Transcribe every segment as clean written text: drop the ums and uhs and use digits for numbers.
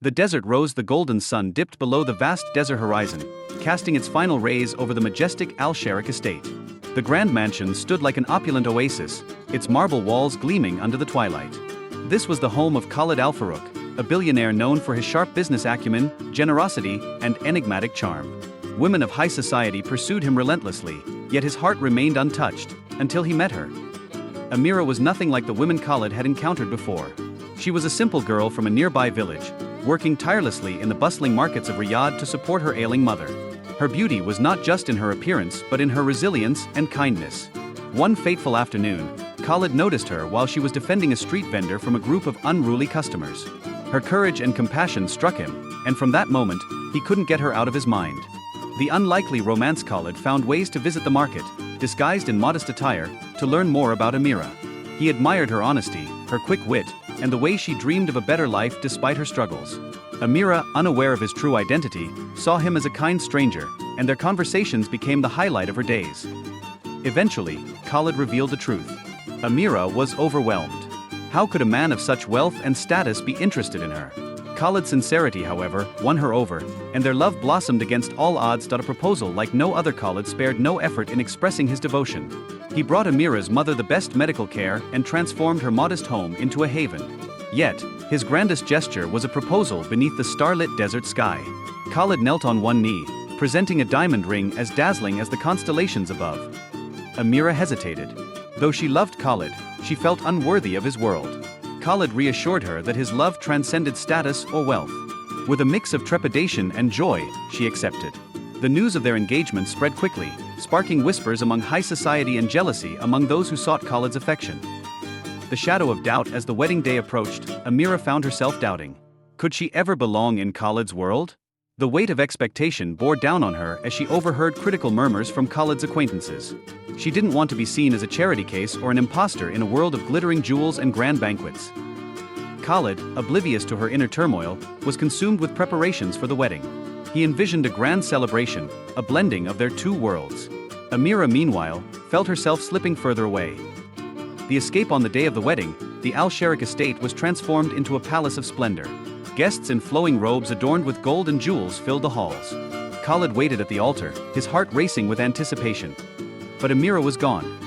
The desert rose, the golden sun dipped below the vast desert horizon, casting its final rays over the majestic Al-Sharik estate. The grand mansion stood like an opulent oasis, its marble walls gleaming under the twilight. This was the home of Khed Al-Farouk, a billionaire known for his sharp business acumen, generosity, and enigmatic charm. Women of high society pursued him relentlessly, yet his heart remained untouched, until he met her. Amira was nothing like the women Khed had encountered before. She was a simple girl from a nearby village, working tirelessly in the bustling markets of Riyadh to support her ailing mother. Her beauty was not just in her appearance but in her resilience and kindness. One fateful afternoon, Khed noticed her while she was defending a street vendor from a group of unruly customers. Her courage and compassion struck him, and from that moment, he couldn't get her out of his mind. The unlikely romance Khed found ways to visit the market, disguised in modest attire, to learn more about Amira. He admired her honesty, her quick wit, and the way she dreamed of a better life despite her struggles. Amira, unaware of his true identity, saw him as a kind stranger, and their conversations became the highlight of her days. Eventually, Khed revealed the truth. Amira was overwhelmed. How could a man of such wealth and status be interested in her? Khaled's sincerity, however, won her over, and their love blossomed against all odds. A proposal like no other. Khed spared no effort in expressing his devotion. He brought Amira's mother the best medical care and transformed her modest home into a haven. Yet, his grandest gesture was a proposal beneath the starlit desert sky. Khed knelt on one knee, presenting a diamond ring as dazzling as the constellations above. Amira hesitated. Though she loved Khed, she felt unworthy of his world. Khed reassured her that his love transcended status or wealth. With a mix of trepidation and joy, she accepted. The news of their engagement spread quickly, sparking whispers among high society and jealousy among those who sought Khaled's affection. The shadow of doubt as the wedding day approached, Amira found herself doubting. Could she ever belong in Khaled's world? The weight of expectation bore down on her as she overheard critical murmurs from Khaled's acquaintances. She didn't want to be seen as a charity case or an imposter in a world of glittering jewels and grand banquets. Khed, oblivious to her inner turmoil, was consumed with preparations for the wedding. He envisioned a grand celebration, a blending of their two worlds. Amira, meanwhile, felt herself slipping further away. The escape on the day of the wedding, the Al-Sharik estate was transformed into a palace of splendor. Guests in flowing robes adorned with gold and jewels filled the halls. Khed waited at the altar, his heart racing with anticipation. But Amira was gone.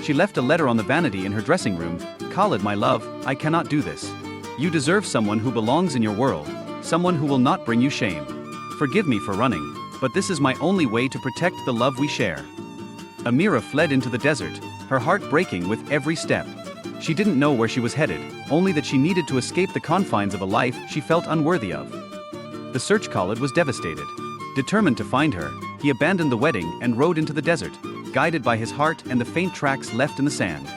She left a letter on the vanity in her dressing room. Khed, my love, I cannot do this. You deserve someone who belongs in your world, someone who will not bring you shame. Forgive me for running, but this is my only way to protect the love we share. Amira fled into the desert, her heart breaking with every step. She didn't know where she was headed, only that she needed to escape the confines of a life she felt unworthy of. The search. Khed was devastated. Determined to find her, he abandoned the wedding and rode into the desert, guided by his heart and the faint tracks left in the sand.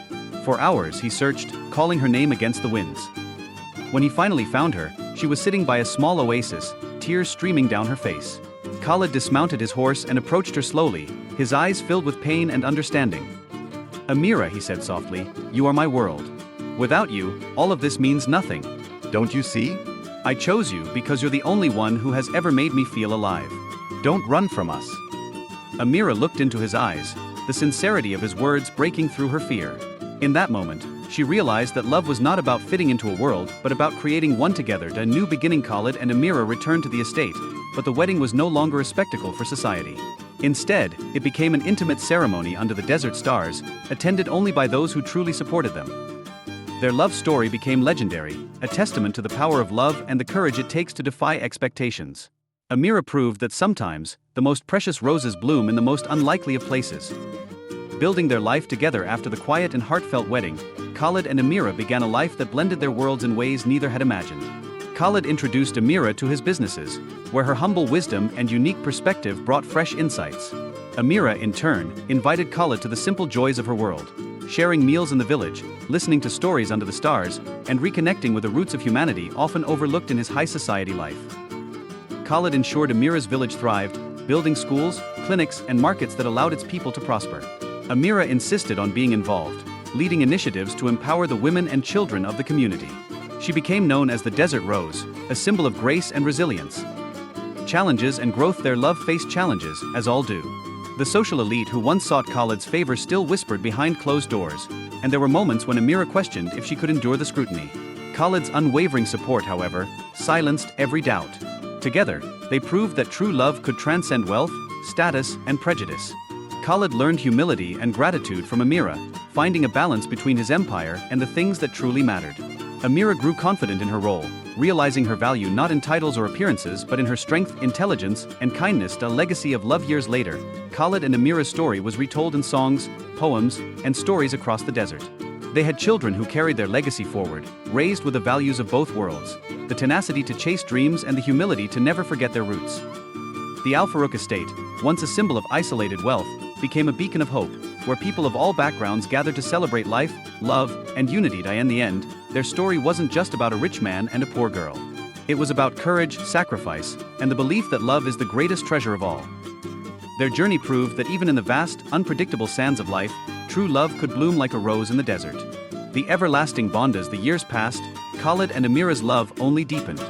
For hours he searched, calling her name against the winds. When he finally found her, she was sitting by a small oasis, tears streaming down her face. Khed dismounted his horse and approached her slowly, his eyes filled with pain and understanding. Amira, he said softly, you are my world. Without you, all of this means nothing. Don't you see? I chose you because you're the only one who has ever made me feel alive. Don't run from us. Amira looked into his eyes, the sincerity of his words breaking through her fear. In that moment, she realized that love was not about fitting into a world but about creating one together. A new beginning. Khed and Amira returned to the estate, but the wedding was no longer a spectacle for society. Instead, it became an intimate ceremony under the desert stars, attended only by those who truly supported them. Their love story became legendary, a testament to the power of love and the courage it takes to defy expectations. Amira proved that sometimes, the most precious roses bloom in the most unlikely of places. Building their life together after the quiet and heartfelt wedding, Khed and Amira began a life that blended their worlds in ways neither had imagined. Khed introduced Amira to his businesses, where her humble wisdom and unique perspective brought fresh insights. Amira, in turn, invited Khed to the simple joys of her world, sharing meals in the village, listening to stories under the stars, and reconnecting with the roots of humanity often overlooked in his high society life. Khed ensured Amira's village thrived, building schools, clinics, and markets that allowed its people to prosper. Amira insisted on being involved, leading initiatives to empower the women and children of the community. She became known as the Desert Rose, a symbol of grace and resilience. Challenges and growth. Their love faced challenges, as all do. The social elite who once sought Khaled's favor still whispered behind closed doors, and there were moments when Amira questioned if she could endure the scrutiny. Khalid's unwavering support, however, silenced every doubt. Together, they proved that true love could transcend wealth, status, and prejudice. Khalid learned humility and gratitude from Amira, finding a balance between his empire and the things that truly mattered. Amira grew confident in her role, realizing her value not in titles or appearances but in her strength, intelligence, and kindness. A legacy of love. Years later, Khalid and Amira's story was retold in songs, poems, and stories across the desert. They had children who carried their legacy forward, raised with the values of both worlds, the tenacity to chase dreams and the humility to never forget their roots. The Al-Farouk estate, once a symbol of isolated wealth, became a beacon of hope, where people of all backgrounds gathered to celebrate life, love, and unity. In the end, their story wasn't just about a rich man and a poor girl. It was about courage, sacrifice, and the belief that love is the greatest treasure of all. Their journey proved that even in the vast, unpredictable sands of life, true love could bloom like a rose in the desert. The everlasting bond. As the years passed, Khalid and Amira's love only deepened.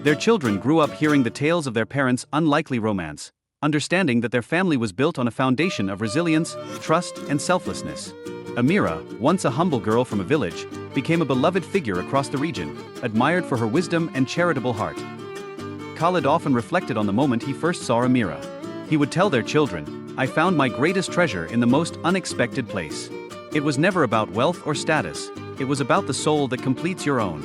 Their children grew up hearing the tales of their parents' unlikely romance, understanding that their family was built on a foundation of resilience, trust, and selflessness. Amira, once a humble girl from a village, became a beloved figure across the region, admired for her wisdom and charitable heart. Khalid often reflected on the moment he first saw Amira. He would tell their children, "I found my greatest treasure in the most unexpected place." It was never about wealth or status, it was about the soul that completes your own.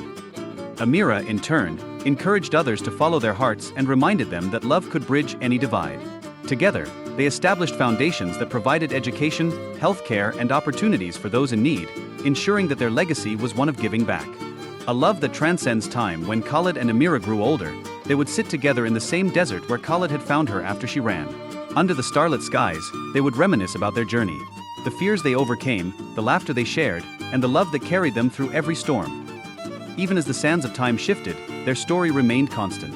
Amira, in turn, encouraged others to follow their hearts and reminded them that love could bridge any divide. Together, they established foundations that provided education, healthcare, and opportunities for those in need, ensuring that their legacy was one of giving back. A love that transcends time. When Khalid and Amira grew older, they would sit together in the same desert where Khalid had found her after she ran. Under the starlit skies, they would reminisce about their journey, the fears they overcame, the laughter they shared, and the love that carried them through every storm. Even as the sands of time shifted, their story remained constant.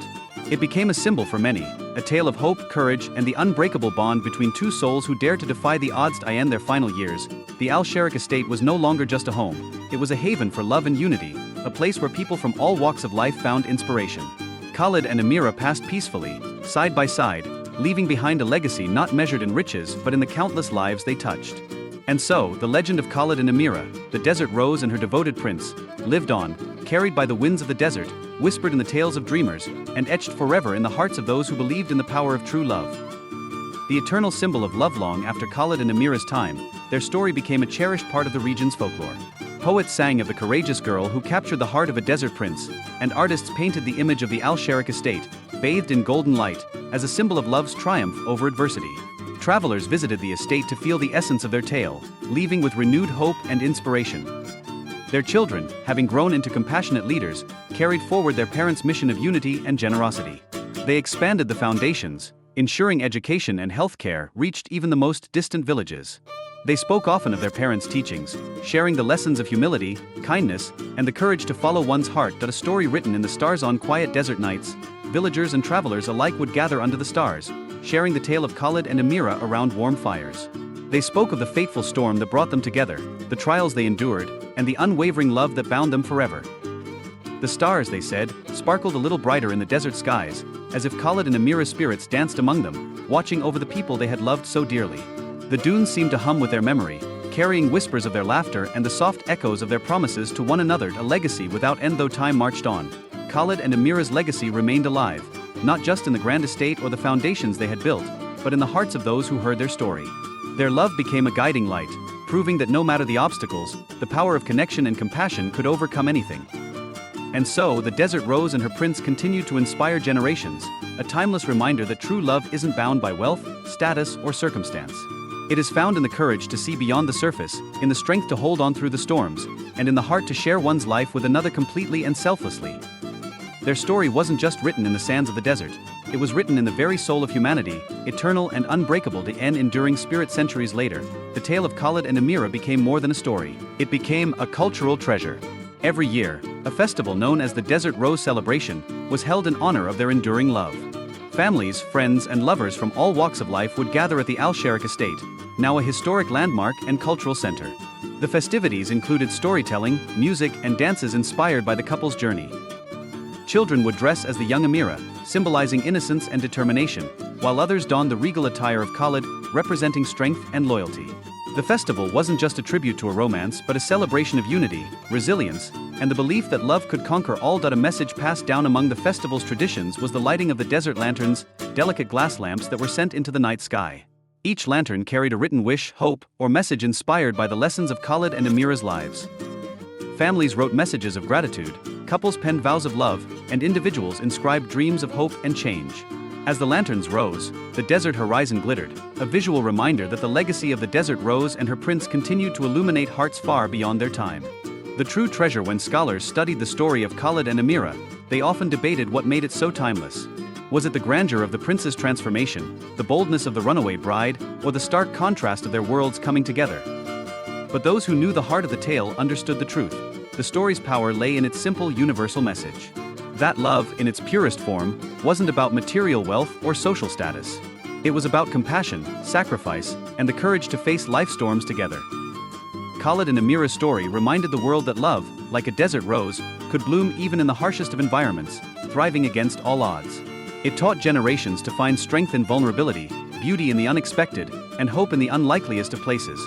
It became a symbol for many, a tale of hope, courage, and the unbreakable bond between two souls who dared to defy the odds. In their final years, the Al-Sharik estate was no longer just a home, it was a haven for love and unity, a place where people from all walks of life found inspiration. Khalid and Amira passed peacefully, side by side, leaving behind a legacy not measured in riches but in the countless lives they touched. And so, the legend of Khalid and Amira, the desert rose and her devoted prince, lived on, carried by the winds of the desert, whispered in the tales of dreamers, and etched forever in the hearts of those who believed in the power of true love. The eternal symbol of love. Long after Khalid and Amira's time, their story became a cherished part of the region's folklore. Poets sang of the courageous girl who captured the heart of a desert prince, and artists painted the image of the Al-Sharik estate, bathed in golden light, as a symbol of love's triumph over adversity. Travelers visited the estate to feel the essence of their tale, leaving with renewed hope and inspiration. Their children, having grown into compassionate leaders, carried forward their parents' mission of unity and generosity. They expanded the foundations, ensuring education and healthcare reached even the most distant villages. They spoke often of their parents' teachings, sharing the lessons of humility, kindness, and the courage to follow one's heart. A story written in the stars. On quiet desert nights, villagers and travelers alike would gather under the stars, sharing the tale of Khalid and Amira around warm fires. They spoke of the fateful storm that brought them together, the trials they endured, and the unwavering love that bound them forever. The stars, they said, sparkled a little brighter in the desert skies, as if Khalid and Amira's spirits danced among them, watching over the people they had loved so dearly. The dunes seemed to hum with their memory, carrying whispers of their laughter and the soft echoes of their promises to one another. A legacy without end. Though time marched on, Khalid and Amira's legacy remained alive, not just in the grand estate or the foundations they had built, but in the hearts of those who heard their story. Their love became a guiding light, proving that no matter the obstacles, the power of connection and compassion could overcome anything. And so, the desert rose and her prince continued to inspire generations, a timeless reminder that true love isn't bound by wealth, status, or circumstance. It is found in the courage to see beyond the surface, in the strength to hold on through the storms, and in the heart to share one's life with another completely and selflessly. Their story wasn't just written in the sands of the desert, it was written in the very soul of humanity, eternal and unbreakable to an enduring spirit. Centuries later, the tale of Khalid and Amira became more than a story. It became a cultural treasure. Every year, a festival known as the Desert Rose Celebration was held in honor of their enduring love. Families, friends, and lovers from all walks of life would gather at the Al-Sharik estate, now a historic landmark and cultural center. The festivities included storytelling, music, and dances inspired by the couple's journey. Children would dress as the young Amira, symbolizing innocence and determination, while others donned the regal attire of Khalid, representing strength and loyalty. The festival wasn't just a tribute to a romance but a celebration of unity, resilience, and the belief that love could conquer all. A message passed down among the festival's traditions was the lighting of the desert lanterns, delicate glass lamps that were sent into the night sky. Each lantern carried a written wish, hope, or message inspired by the lessons of Khed and Amira's lives. Families wrote messages of gratitude, couples penned vows of love, and individuals inscribed dreams of hope and change. As the lanterns rose, the desert horizon glittered, a visual reminder that the legacy of the desert rose and her prince continued to illuminate hearts far beyond their time. The true treasure. When scholars studied the story of Khed and Amira, they often debated what made it so timeless. Was it the grandeur of the prince's transformation, the boldness of the runaway bride, or the stark contrast of their worlds coming together? But those who knew the heart of the tale understood the truth. The story's power lay in its simple universal message. That love, in its purest form, wasn't about material wealth or social status. It was about compassion, sacrifice, and the courage to face life storms together. Khed and Amira's story reminded the world that love, like a desert rose, could bloom even in the harshest of environments, thriving against all odds. It taught generations to find strength in vulnerability, beauty in the unexpected, and hope in the unlikeliest of places.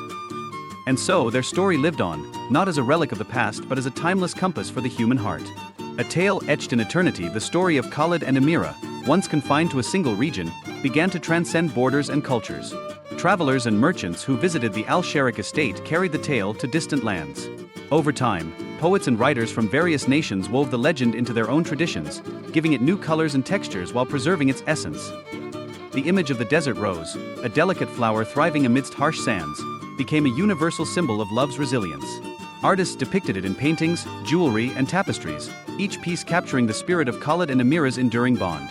And so their story lived on, not as a relic of the past but as a timeless compass for the human heart. A tale etched in eternity. The story of Khed and Amira, once confined to a single region, began to transcend borders and cultures. Travelers and merchants who visited the Al-Sharik estate carried the tale to distant lands. Over time, poets and writers from various nations wove the legend into their own traditions, giving it new colors and textures while preserving its essence. The image of the desert rose, a delicate flower thriving amidst harsh sands, became a universal symbol of love's resilience. Artists depicted it in paintings, jewelry, and tapestries, each piece capturing the spirit of Khed and Amira's enduring bond.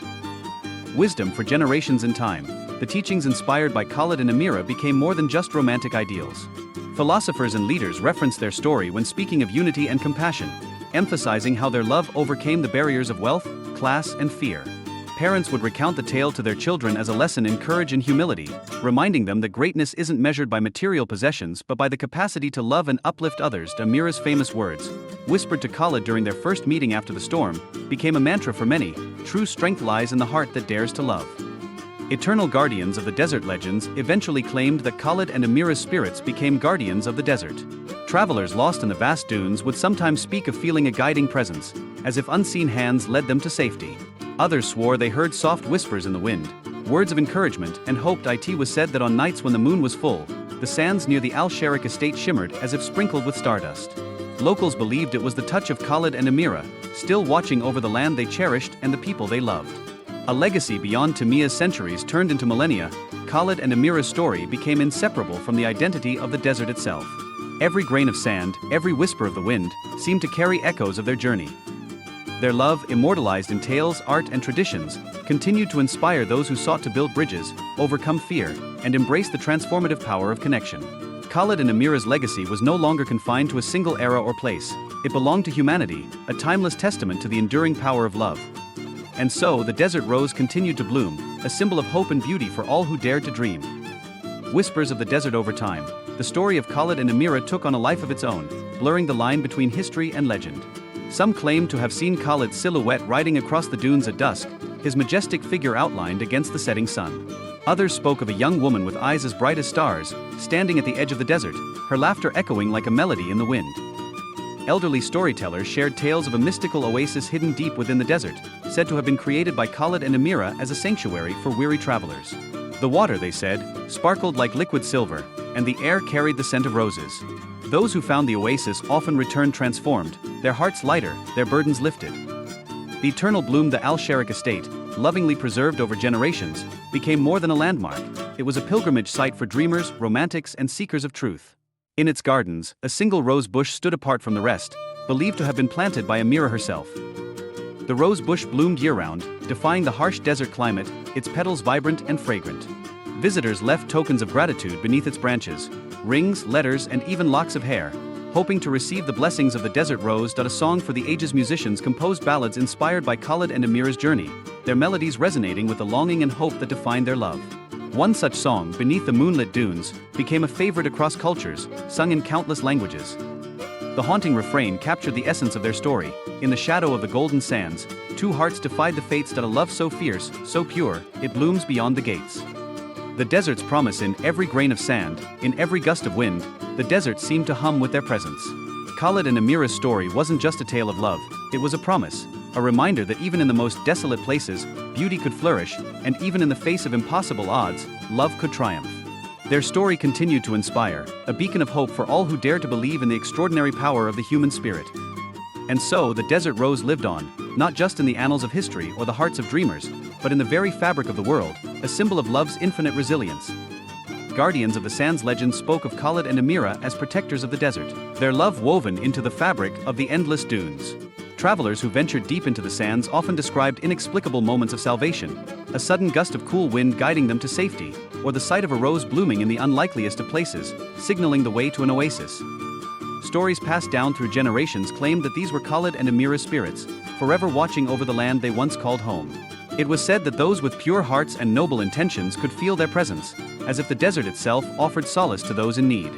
Wisdom for generations in time, the teachings inspired by Khed and Amira became more than just romantic ideals. Philosophers and leaders referenced their story when speaking of unity and compassion, emphasizing how their love overcame the barriers of wealth, class, and fear. Parents would recount the tale to their children as a lesson in courage and humility, reminding them that greatness isn't measured by material possessions but by the capacity to love and uplift others. Amira's famous words, whispered to Khed during their first meeting after the storm, became a mantra for many. True strength lies in the heart that dares to love. Eternal guardians of the desert legends eventually claimed that Khed and Amira's spirits became guardians of the desert. Travelers lost in the vast dunes would sometimes speak of feeling a guiding presence, as if unseen hands led them to safety. Others swore they heard soft whispers in the wind, words of encouragement, and hoped. It was said that on nights when the moon was full, the sands near the Al-Sharik estate shimmered as if sprinkled with stardust. Locals believed it was the touch of Khed and Amira, still watching over the land they cherished and the people they loved. A legacy beyond Tamiya's centuries turned into millennia. Khed and Amira's story became inseparable from the identity of the desert itself. Every grain of sand, every whisper of the wind, seemed to carry echoes of their journey. Their love, immortalized in tales, art, and traditions, continued to inspire those who sought to build bridges, overcome fear, and embrace the transformative power of connection. Khed and Amira's legacy was no longer confined to a single era or place. It belonged to humanity, a timeless testament to the enduring power of love. And so the desert rose continued to bloom, a symbol of hope and beauty for all who dared to dream. Whispers of the desert. Over time, the story of Khed and Amira took on a life of its own, blurring the line between history and legend. Some claimed to have seen Khaled's silhouette riding across the dunes at dusk, his majestic figure outlined against the setting sun. Others spoke of a young woman with eyes as bright as stars, standing at the edge of the desert, her laughter echoing like a melody in the wind. Elderly storytellers shared tales of a mystical oasis hidden deep within the desert, said to have been created by Khed and Amira as a sanctuary for weary travelers. The water, they said, sparkled like liquid silver, and the air carried the scent of roses. Those who found the oasis often returned transformed, their hearts lighter, their burdens lifted. The eternal bloom. The Al-Sharik estate, lovingly preserved over generations, became more than a landmark. It was a pilgrimage site for dreamers, romantics, and seekers of truth. In its gardens, a single rose bush stood apart from the rest, believed to have been planted by Amira herself. The rose bush bloomed year-round, defying the harsh desert climate, its petals vibrant and fragrant. Visitors left tokens of gratitude beneath its branches, rings, letters, and even locks of hair, hoping to receive the blessings of the desert rose. A song for the ages. Musicians composed ballads inspired by Khed and Amira's journey, their melodies resonating with the longing and hope that defined their love. One such song, Beneath the Moonlit Dunes, became a favorite across cultures, sung in countless languages. The haunting refrain captured the essence of their story. In the shadow of the golden sands, two hearts defied the fates. A love so fierce, so pure, it blooms beyond the gates. The desert's promise. In every grain of sand, in every gust of wind, the desert seemed to hum with their presence. Khaled and Amira's story wasn't just a tale of love, it was a promise, a reminder that even in the most desolate places, beauty could flourish, and even in the face of impossible odds, love could triumph. Their story continued to inspire, a beacon of hope for all who dare to believe in the extraordinary power of the human spirit. And so the desert rose lived on, not just in the annals of history or the hearts of dreamers, but in the very fabric of the world, a symbol of love's infinite resilience. Guardians of the Sands legend spoke of Khaled and Amira as protectors of the desert, their love woven into the fabric of the endless dunes. Travelers who ventured deep into the sands often described inexplicable moments of salvation, a sudden gust of cool wind guiding them to safety, or the sight of a rose blooming in the unlikeliest of places, signaling the way to an oasis. Stories passed down through generations claimed that these were Khaled and Amira's spirits, forever watching over the land they once called home. It was said that those with pure hearts and noble intentions could feel their presence, as if the desert itself offered solace to those in need.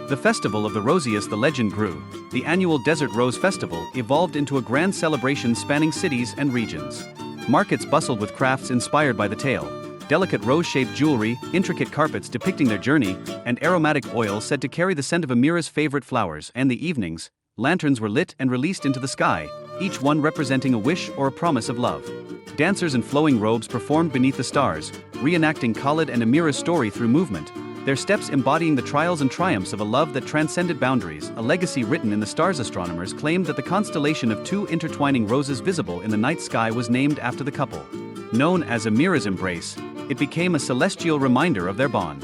The Festival of the Rosiest, the legend grew. The annual Desert Rose Festival evolved into a grand celebration spanning cities and regions. Markets bustled with crafts inspired by the tale. Delicate rose-shaped jewelry, intricate carpets depicting their journey, and aromatic oils said to carry the scent of Amira's favorite flowers. And the evenings, lanterns were lit and released into the sky, each one representing a wish or a promise of love. Dancers in flowing robes performed beneath the stars, reenacting Khaled and Amira's story through movement, their steps embodying the trials and triumphs of a love that transcended boundaries, a legacy written in the stars. Astronomers claimed that the constellation of two intertwining roses visible in the night sky was named after the couple. Known as Amira's embrace, it became a celestial reminder of their bond.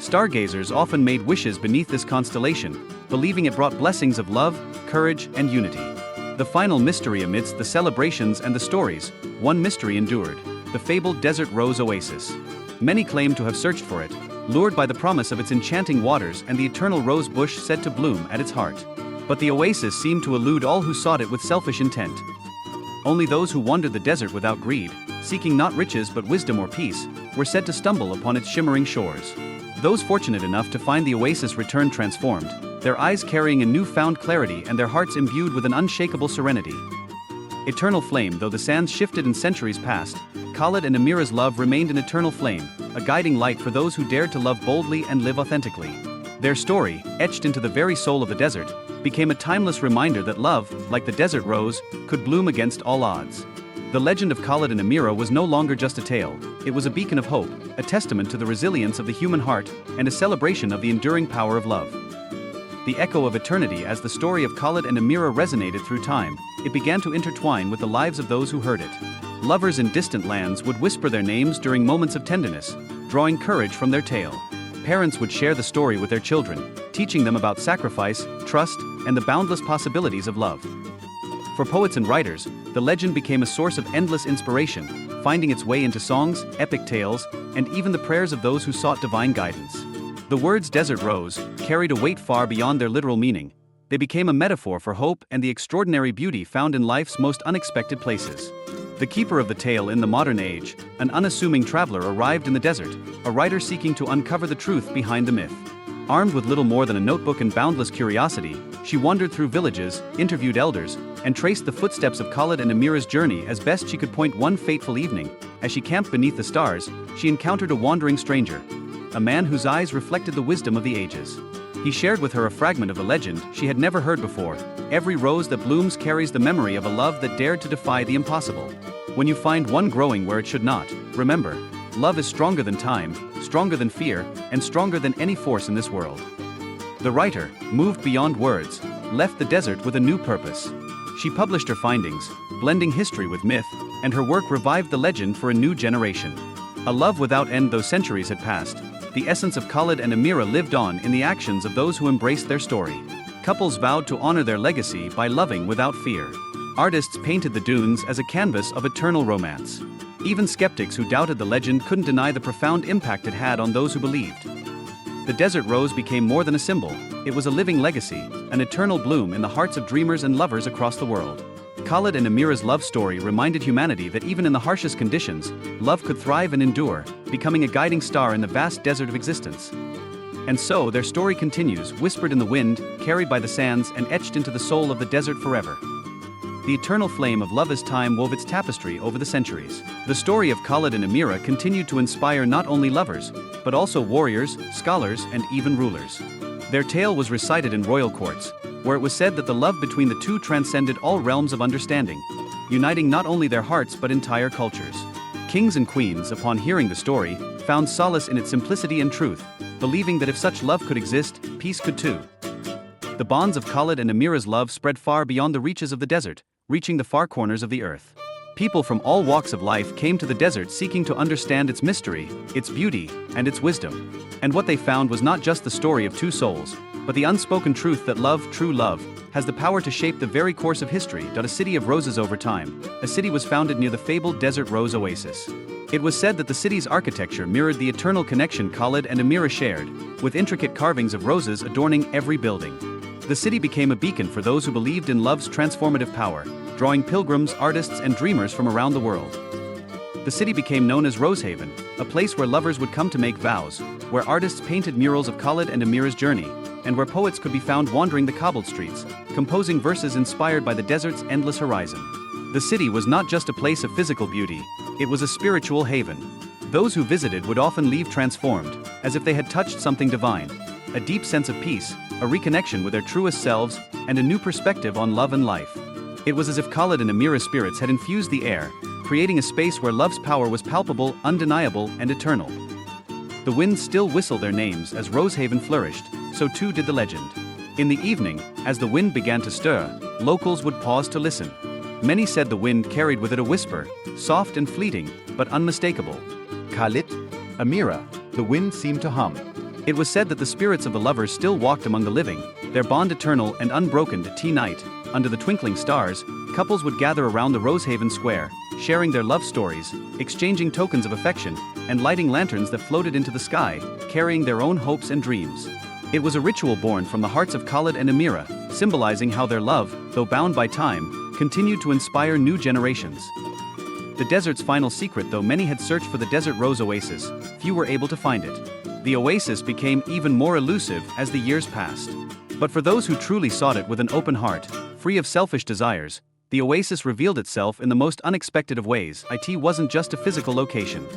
Stargazers often made wishes beneath this constellation, believing it brought blessings of love, courage, and unity. The final mystery amidst the celebrations and the stories, one mystery endured: the fabled desert rose oasis. Many claim to have searched for it, lured by the promise of its enchanting waters and the eternal rose bush said to bloom at its heart. But the oasis seemed to elude all who sought it with selfish intent. Only those who wandered the desert without greed, seeking not riches but wisdom or peace, were said to stumble upon its shimmering shores. Those fortunate enough to find the oasis returned transformed, their eyes carrying a newfound clarity and their hearts imbued with an unshakable serenity. Eternal flame. Though the sands shifted and centuries passed, Khaled and Amira's love remained an eternal flame, a guiding light for those who dared to love boldly and live authentically. Their story, etched into the very soul of the desert, became a timeless reminder that love, like the desert rose, could bloom against all odds. The legend of Khaled and Amira was no longer just a tale, it was a beacon of hope, a testament to the resilience of the human heart, and a celebration of the enduring power of love. The echo of eternity. As the story of Khaled and Amira resonated through time, it began to intertwine with the lives of those who heard it. Lovers in distant lands would whisper their names during moments of tenderness, drawing courage from their tale. Parents would share the story with their children, teaching them about sacrifice, trust, and the boundless possibilities of love. For poets and writers, the legend became a source of endless inspiration, finding its way into songs, epic tales, and even the prayers of those who sought divine guidance. The words desert rose carried a weight far beyond their literal meaning. They became a metaphor for hope and the extraordinary beauty found in life's most unexpected places. The keeper of the tale. In the modern age, an unassuming traveler arrived in the desert, a writer seeking to uncover the truth behind the myth. Armed with little more than a notebook and boundless curiosity, she wandered through villages, interviewed elders, and traced the footsteps of Khaled and Amira's journey as best she could. One fateful evening, as she camped beneath the stars, she encountered a wandering stranger, a man whose eyes reflected the wisdom of the ages. He shared with her a fragment of a legend she had never heard before: every rose that blooms carries the memory of a love that dared to defy the impossible. When you find one growing where it should not, remember, love is stronger than time, stronger than fear, and stronger than any force in this world. The writer, moved beyond words, left the desert with a new purpose. She published her findings, blending history with myth, and her work revived the legend for a new generation. A love without end. Though centuries had passed, the essence of Khaled and Amira lived on in the actions of those who embraced their story. Couples vowed to honor their legacy by loving without fear. Artists painted the dunes as a canvas of eternal romance. Even skeptics who doubted the legend couldn't deny the profound impact it had on those who believed. The desert rose became more than a symbol, it was a living legacy, an eternal bloom in the hearts of dreamers and lovers across the world. Khaled and Amira's love story reminded humanity that even in the harshest conditions, love could thrive and endure, becoming a guiding star in the vast desert of existence. And so their story continues, whispered in the wind, carried by the sands, and etched into the soul of the desert forever. The eternal flame of love as time wove its tapestry over the centuries. The story of Khaled and Amira continued to inspire not only lovers, but also warriors, scholars, and even rulers. Their tale was recited in royal courts, where it was said that the love between the two transcended all realms of understanding, uniting not only their hearts but entire cultures. Kings and queens, upon hearing the story, found solace in its simplicity and truth, believing that if such love could exist, peace could too. The bonds of Khed and Amira's love spread far beyond the reaches of the desert, reaching the far corners of the earth. People from all walks of life came to the desert seeking to understand its mystery, its beauty, and its wisdom. And what they found was not just the story of two souls, but the unspoken truth that love, true love, has the power to shape the very course of history. A city of roses over time, a city was founded near the fabled desert rose oasis. It was said that the city's architecture mirrored the eternal connection Khed and Amira shared, with intricate carvings of roses adorning every building. The city became a beacon for those who believed in love's transformative power, drawing pilgrims, artists, and dreamers from around the world. The city became known as Rosehaven, a place where lovers would come to make vows, where artists painted murals of Khed and Amira's journey, and where poets could be found wandering the cobbled streets, composing verses inspired by the desert's endless horizon. The city was not just a place of physical beauty, it was a spiritual haven. Those who visited would often leave transformed, as if they had touched something divine, a deep sense of peace, a reconnection with their truest selves, and a new perspective on love and life. It was as if Khed and Amira's spirits had infused the air, creating a space where love's power was palpable, undeniable, and eternal. The winds still whistled their names as Rosehaven flourished, so too did the legend. In the evening, as the wind began to stir, locals would pause to listen. Many said the wind carried with it a whisper, soft and fleeting, but unmistakable. Khed, Amira, the wind seemed to hum. It was said that the spirits of the lovers still walked among the living, their bond eternal and unbroken. At tea night, under the twinkling stars, couples would gather around the Rosehaven Square, sharing their love stories, exchanging tokens of affection, and lighting lanterns that floated into the sky, carrying their own hopes and dreams. It was a ritual born from the hearts of Khed and Amira, symbolizing how their love, though bound by time, continued to inspire new generations. The desert's final secret. Though many had searched for the desert rose oasis, few were able to find it. The oasis became even more elusive as the years passed. But for those who truly sought it with an open heart, free of selfish desires, the oasis revealed itself in the most unexpected of ways. It wasn't just a physical location.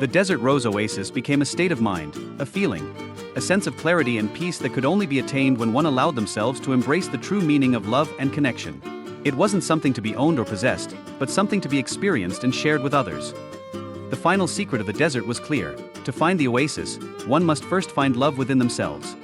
The desert rose oasis became a state of mind, a feeling, a sense of clarity and peace that could only be attained when one allowed themselves to embrace the true meaning of love and connection. It wasn't something to be owned or possessed, but something to be experienced and shared with others. The final secret of the desert was clear: to find the oasis, one must first find love within themselves.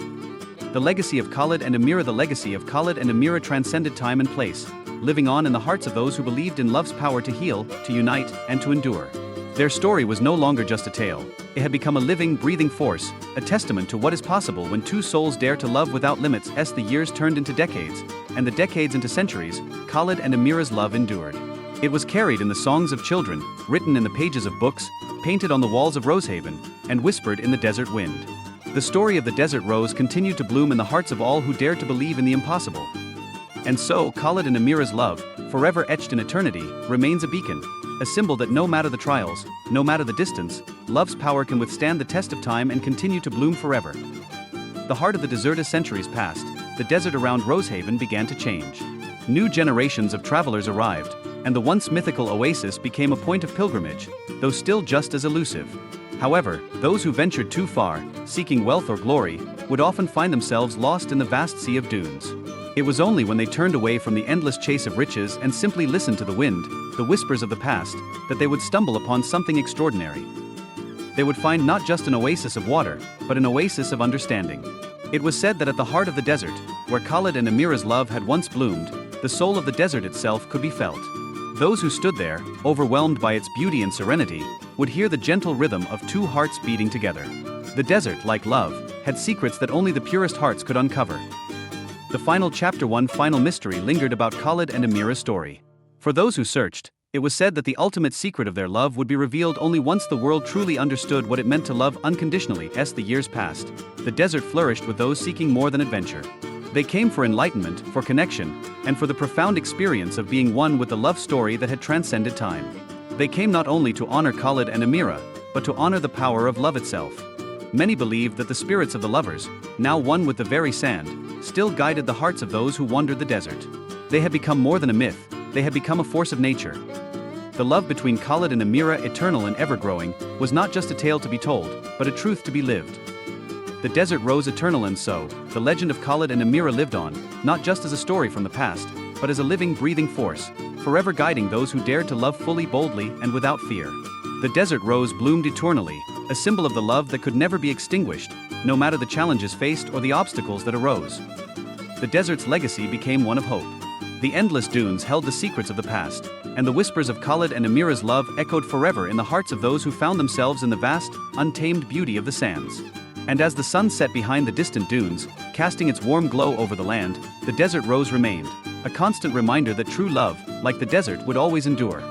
The legacy of Khed and Amira. The legacy of Khed and Amira transcended time and place, living on in the hearts of those who believed in love's power to heal, to unite, and to endure. Their story was no longer just a tale, it had become a living, breathing force, a testament to what is possible when two souls dare to love without limits. As the years turned into decades, and the decades into centuries, Khed and Amira's love endured. It was carried in the songs of children, written in the pages of books, painted on the walls of Rosehaven, and whispered in the desert wind. The story of the desert rose continued to bloom in the hearts of all who dared to believe in the impossible. And so, Khed and Amira's love, forever etched in eternity, remains a beacon, a symbol that no matter the trials, no matter the distance, love's power can withstand the test of time and continue to bloom forever. The heart of the desert. As centuries passed, the desert around Rosehaven began to change. New generations of travelers arrived, and the once mythical oasis became a point of pilgrimage, though still just as elusive. However, those who ventured too far, seeking wealth or glory, would often find themselves lost in the vast sea of dunes. It was only when they turned away from the endless chase of riches and simply listened to the wind, the whispers of the past, that they would stumble upon something extraordinary. They would find not just an oasis of water, but an oasis of understanding. It was said that at the heart of the desert, where Khed and Amira's love had once bloomed, the soul of the desert itself could be felt. Those who stood there, overwhelmed by its beauty and serenity, would hear the gentle rhythm of two hearts beating together. The desert, like love, had secrets that only the purest hearts could uncover. The final chapter. One final mystery lingered about Khed and Amira's story. For those who searched, it was said that the ultimate secret of their love would be revealed only once the world truly understood what it meant to love unconditionally. As the years passed, the desert flourished with those seeking more than adventure. They came for enlightenment, for connection, and for the profound experience of being one with the love story that had transcended time. They came not only to honor Khed and Amira, but to honor the power of love itself. Many believed that the spirits of the lovers, now one with the very sand, still guided the hearts of those who wandered the desert. They had become more than a myth, they had become a force of nature. The love between Khed and Amira, eternal and ever-growing, was not just a tale to be told, but a truth to be lived. the desert rose eternal, and so, the legend of Khed and Amira lived on, not just as a story from the past, but as a living, breathing force, forever guiding those who dared to love fully, boldly, and without fear. The desert rose bloomed eternally, a symbol of the love that could never be extinguished, no matter the challenges faced or the obstacles that arose. The desert's legacy became one of hope. The endless dunes held the secrets of the past, and the whispers of Khed and Amira's love echoed forever in the hearts of those who found themselves in the vast, untamed beauty of the sands. And as the sun set behind the distant dunes, casting its warm glow over the land, the desert rose remained, a constant reminder that true love, like the desert, would always endure.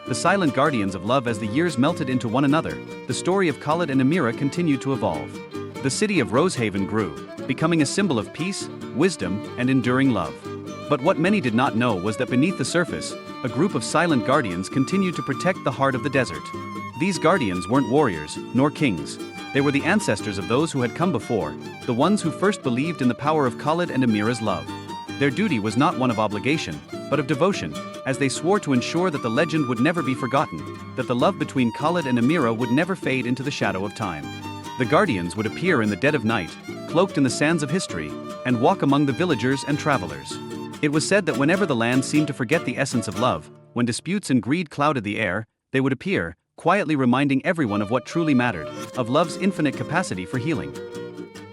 The silent guardians of love. As the years melted into one another, the story of Khed and Amira continued to evolve. The city of Rosehaven grew, becoming a symbol of peace, wisdom, and enduring love. But what many did not know was that beneath the surface, a group of silent guardians continued to protect the heart of the desert. These guardians weren't warriors, nor kings. They were the ancestors of those who had come before, the ones who first believed in the power of Khed and Amira's love. Their duty was not one of obligation, but of devotion, as they swore to ensure that the legend would never be forgotten, that the love between Khed and Amira would never fade into the shadow of time. The guardians would appear in the dead of night, cloaked in the sands of history, and walk among the villagers and travelers. It was said that whenever the land seemed to forget the essence of love, when disputes and greed clouded the air, they would appear, quietly reminding everyone of what truly mattered, of love's infinite capacity for healing.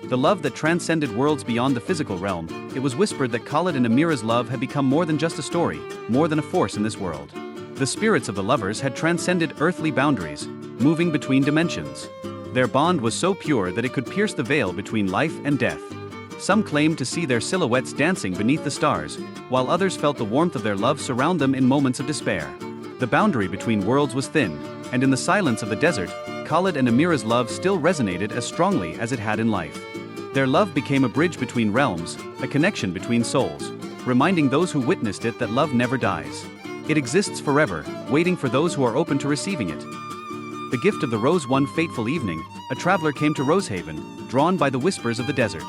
The love that transcended worlds beyond the physical realm. It was whispered that Khed and Amira's love had become more than just a story, more than a force in this world. The spirits of the lovers had transcended earthly boundaries, moving between dimensions. Their bond was so pure that it could pierce the veil between life and death. Some claimed to see their silhouettes dancing beneath the stars, while others felt the warmth of their love surround them in moments of despair. The boundary between worlds was thin, and in the silence of the desert, Khed and Amira's love still resonated as strongly as it had in life. Their love became a bridge between realms, a connection between souls, reminding those who witnessed it that love never dies. It exists forever, waiting for those who are open to receiving it. The gift of the rose. One fateful evening, a traveler came to Rosehaven, drawn by the whispers of the desert.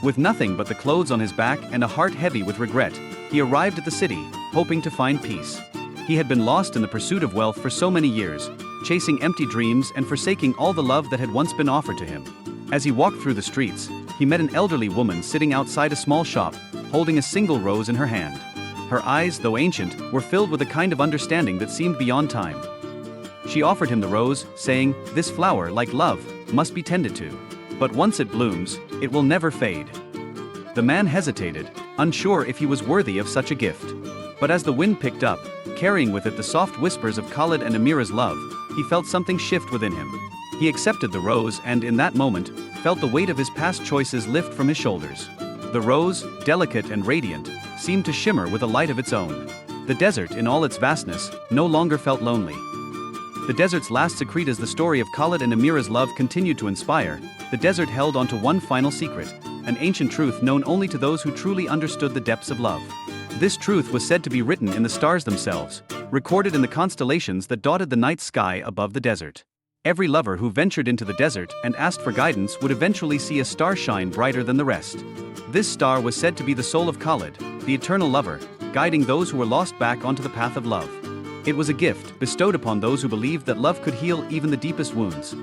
With nothing but the clothes on his back and a heart heavy with regret, he arrived at the city, hoping to find peace. He had been lost in the pursuit of wealth for so many years, chasing empty dreams and forsaking all the love that had once been offered to him. As he walked through the streets, he met an elderly woman sitting outside a small shop, holding a single rose in her hand. Her eyes, though ancient, were filled with a kind of understanding that seemed beyond time. She offered him the rose, saying, "This flower, like love, must be tended to. But once it blooms, it will never fade." The man hesitated, unsure if he was worthy of such a gift. But as the wind picked up, carrying with it the soft whispers of Khed and Amira's love, he felt something shift within him. He accepted the rose and, in that moment, felt the weight of his past choices lift from his shoulders. The rose, delicate and radiant, seemed to shimmer with a light of its own. The desert, in all its vastness, no longer felt lonely. The desert's last secret. As the story of Khed and Amira's love continued to inspire, the desert held onto one final secret, an ancient truth known only to those who truly understood the depths of love. This truth was said to be written in the stars themselves, recorded in the constellations that dotted the night sky above the desert. Every lover who ventured into the desert and asked for guidance would eventually see a star shine brighter than the rest. This star was said to be the soul of Khed, the eternal lover, guiding those who were lost back onto the path of love. It was a gift bestowed upon those who believed that love could heal even the deepest wounds.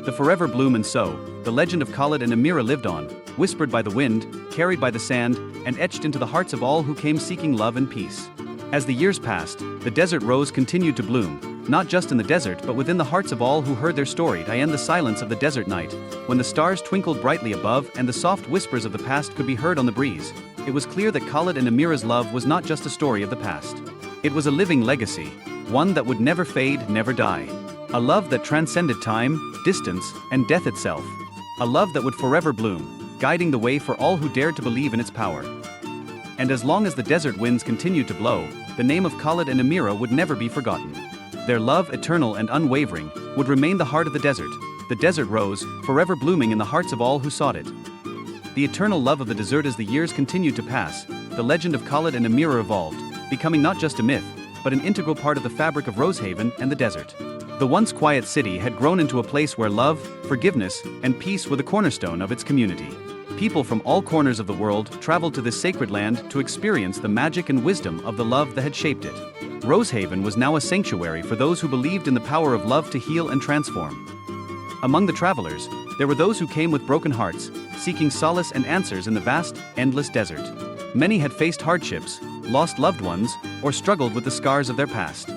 The forever bloom. And so, the legend of Khed and Amira lived on, whispered by the wind, carried by the sand, and etched into the hearts of all who came seeking love and peace. As the years passed, the desert rose continued to bloom, not just in the desert but within the hearts of all who heard their story. In the silence of the desert night, when the stars twinkled brightly above and the soft whispers of the past could be heard on the breeze, it was clear that Khed and Amira's love was not just a story of the past. It was a living legacy, one that would never fade, never die. A love that transcended time, distance, and death itself. A love that would forever bloom, guiding the way for all who dared to believe in its power. And as long as the desert winds continued to blow, the name of Khed and Amira would never be forgotten. Their love, eternal and unwavering, would remain the heart of the desert rose, forever blooming in the hearts of all who sought it. The eternal love of the desert. As the years continued to pass, the legend of Khed and Amira evolved, becoming not just a myth, but an integral part of the fabric of Rosehaven and the desert. The once quiet city had grown into a place where love, forgiveness, and peace were the cornerstone of its community. People from all corners of the world traveled to this sacred land to experience the magic and wisdom of the love that had shaped it. Rosehaven was now a sanctuary for those who believed in the power of love to heal and transform. Among the travelers, there were those who came with broken hearts, seeking solace and answers in the vast, endless desert. Many had faced hardships, lost loved ones, or struggled with the scars of their past.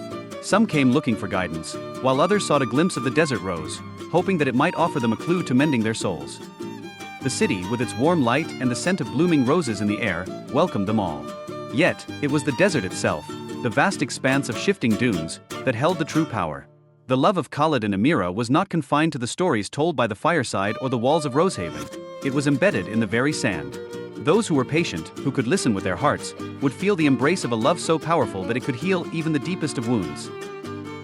Some came looking for guidance, while others sought a glimpse of the desert rose, hoping that it might offer them a clue to mending their souls. The city, with its warm light and the scent of blooming roses in the air, welcomed them all. Yet, it was the desert itself, the vast expanse of shifting dunes, that held the true power. The love of Khed and Amira was not confined to the stories told by the fireside or the walls of Rosehaven. It was embedded in the very sand. Those who were patient, who could listen with their hearts, would feel the embrace of a love so powerful that it could heal even the deepest of wounds.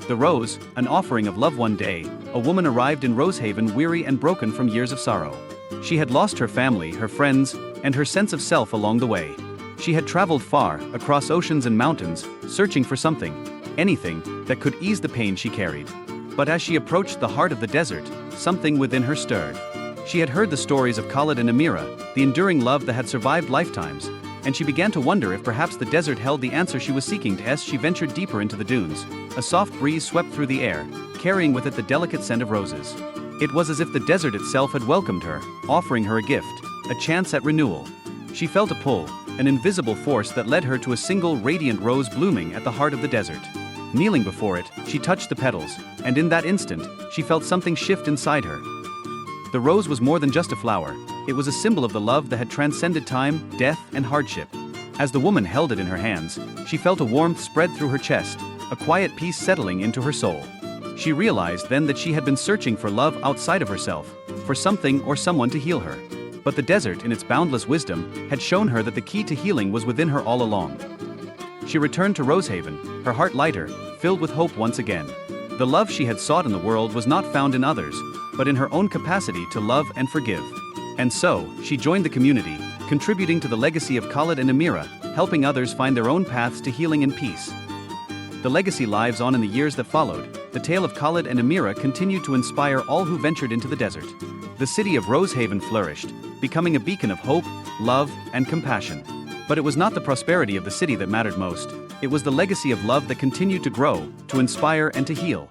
The rose, an offering of love. One day, a woman arrived in Rosehaven weary and broken from years of sorrow. She had lost her family, her friends, and her sense of self along the way. She had traveled far, across oceans and mountains, searching for something, anything, that could ease the pain she carried. But as she approached the heart of the desert, something within her stirred. She had heard the stories of Khed and Amira, the enduring love that had survived lifetimes, and she began to wonder if perhaps the desert held the answer she was seeking. As she ventured deeper into the dunes, a soft breeze swept through the air, carrying with it the delicate scent of roses. It was as if the desert itself had welcomed her, offering her a gift, a chance at renewal. She felt a pull, an invisible force that led her to a single radiant rose blooming at the heart of the desert. Kneeling before it, she touched the petals, and in that instant, she felt something shift inside her. The rose was more than just a flower, it was a symbol of the love that had transcended time, death, and hardship. As the woman held it in her hands, she felt a warmth spread through her chest, a quiet peace settling into her soul. She realized then that she had been searching for love outside of herself, for something or someone to heal her. But the desert, in its boundless wisdom, had shown her that the key to healing was within her all along. She returned to Rosehaven, her heart lighter, filled with hope once again. The love she had sought in the world was not found in others, but in her own capacity to love and forgive. And so, she joined the community, contributing to the legacy of Khed and Amira, helping others find their own paths to healing and peace. The legacy lives on in the years that followed. The tale of Khed and Amira continued to inspire all who ventured into the desert. The city of Rosehaven flourished, becoming a beacon of hope, love, and compassion. But it was not the prosperity of the city that mattered most. It was the legacy of love that continued to grow, to inspire and to heal.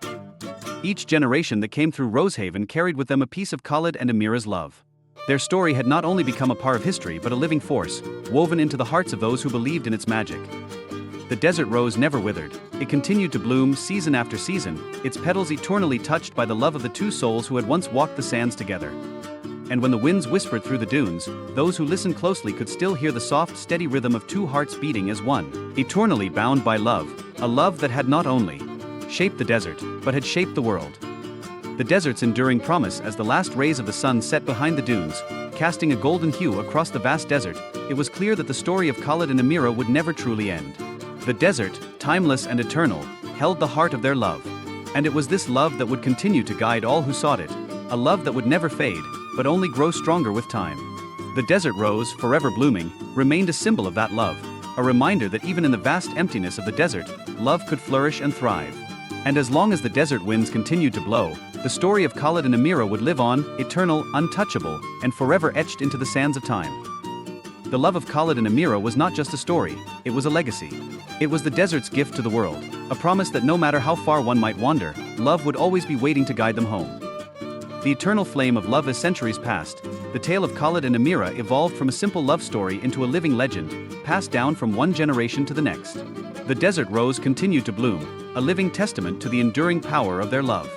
Each generation that came through Rosehaven carried with them a piece of Khed and Amira's love. Their story had not only become a part of history but a living force, woven into the hearts of those who believed in its magic. The desert rose never withered. It continued to bloom season after season, its petals eternally touched by the love of the two souls who had once walked the sands together. And when the winds whispered through the dunes, those who listened closely could still hear the soft, steady rhythm of two hearts beating as one, eternally bound by love, a love that had not only shaped the desert, but had shaped the world. The desert's enduring promise. As the last rays of the sun set behind the dunes, casting a golden hue across the vast desert, it was clear that the story of Khed and Amira would never truly end. The desert, timeless and eternal, held the heart of their love. And it was this love that would continue to guide all who sought it, a love that would never fade, but only grow stronger with time. The desert rose, forever blooming, remained a symbol of that love, a reminder that even in the vast emptiness of the desert, love could flourish and thrive. And as long as the desert winds continued to blow, the story of Khed and Amira would live on, eternal, untouchable, and forever etched into the sands of time. The love of Khed and Amira was not just a story, it was a legacy. It was the desert's gift to the world, a promise that no matter how far one might wander, love would always be waiting to guide them home. The eternal flame of love. As centuries passed, the tale of Khed and Amira evolved from a simple love story into a living legend, passed down from one generation to the next. The desert rose continued to bloom, a living testament to the enduring power of their love.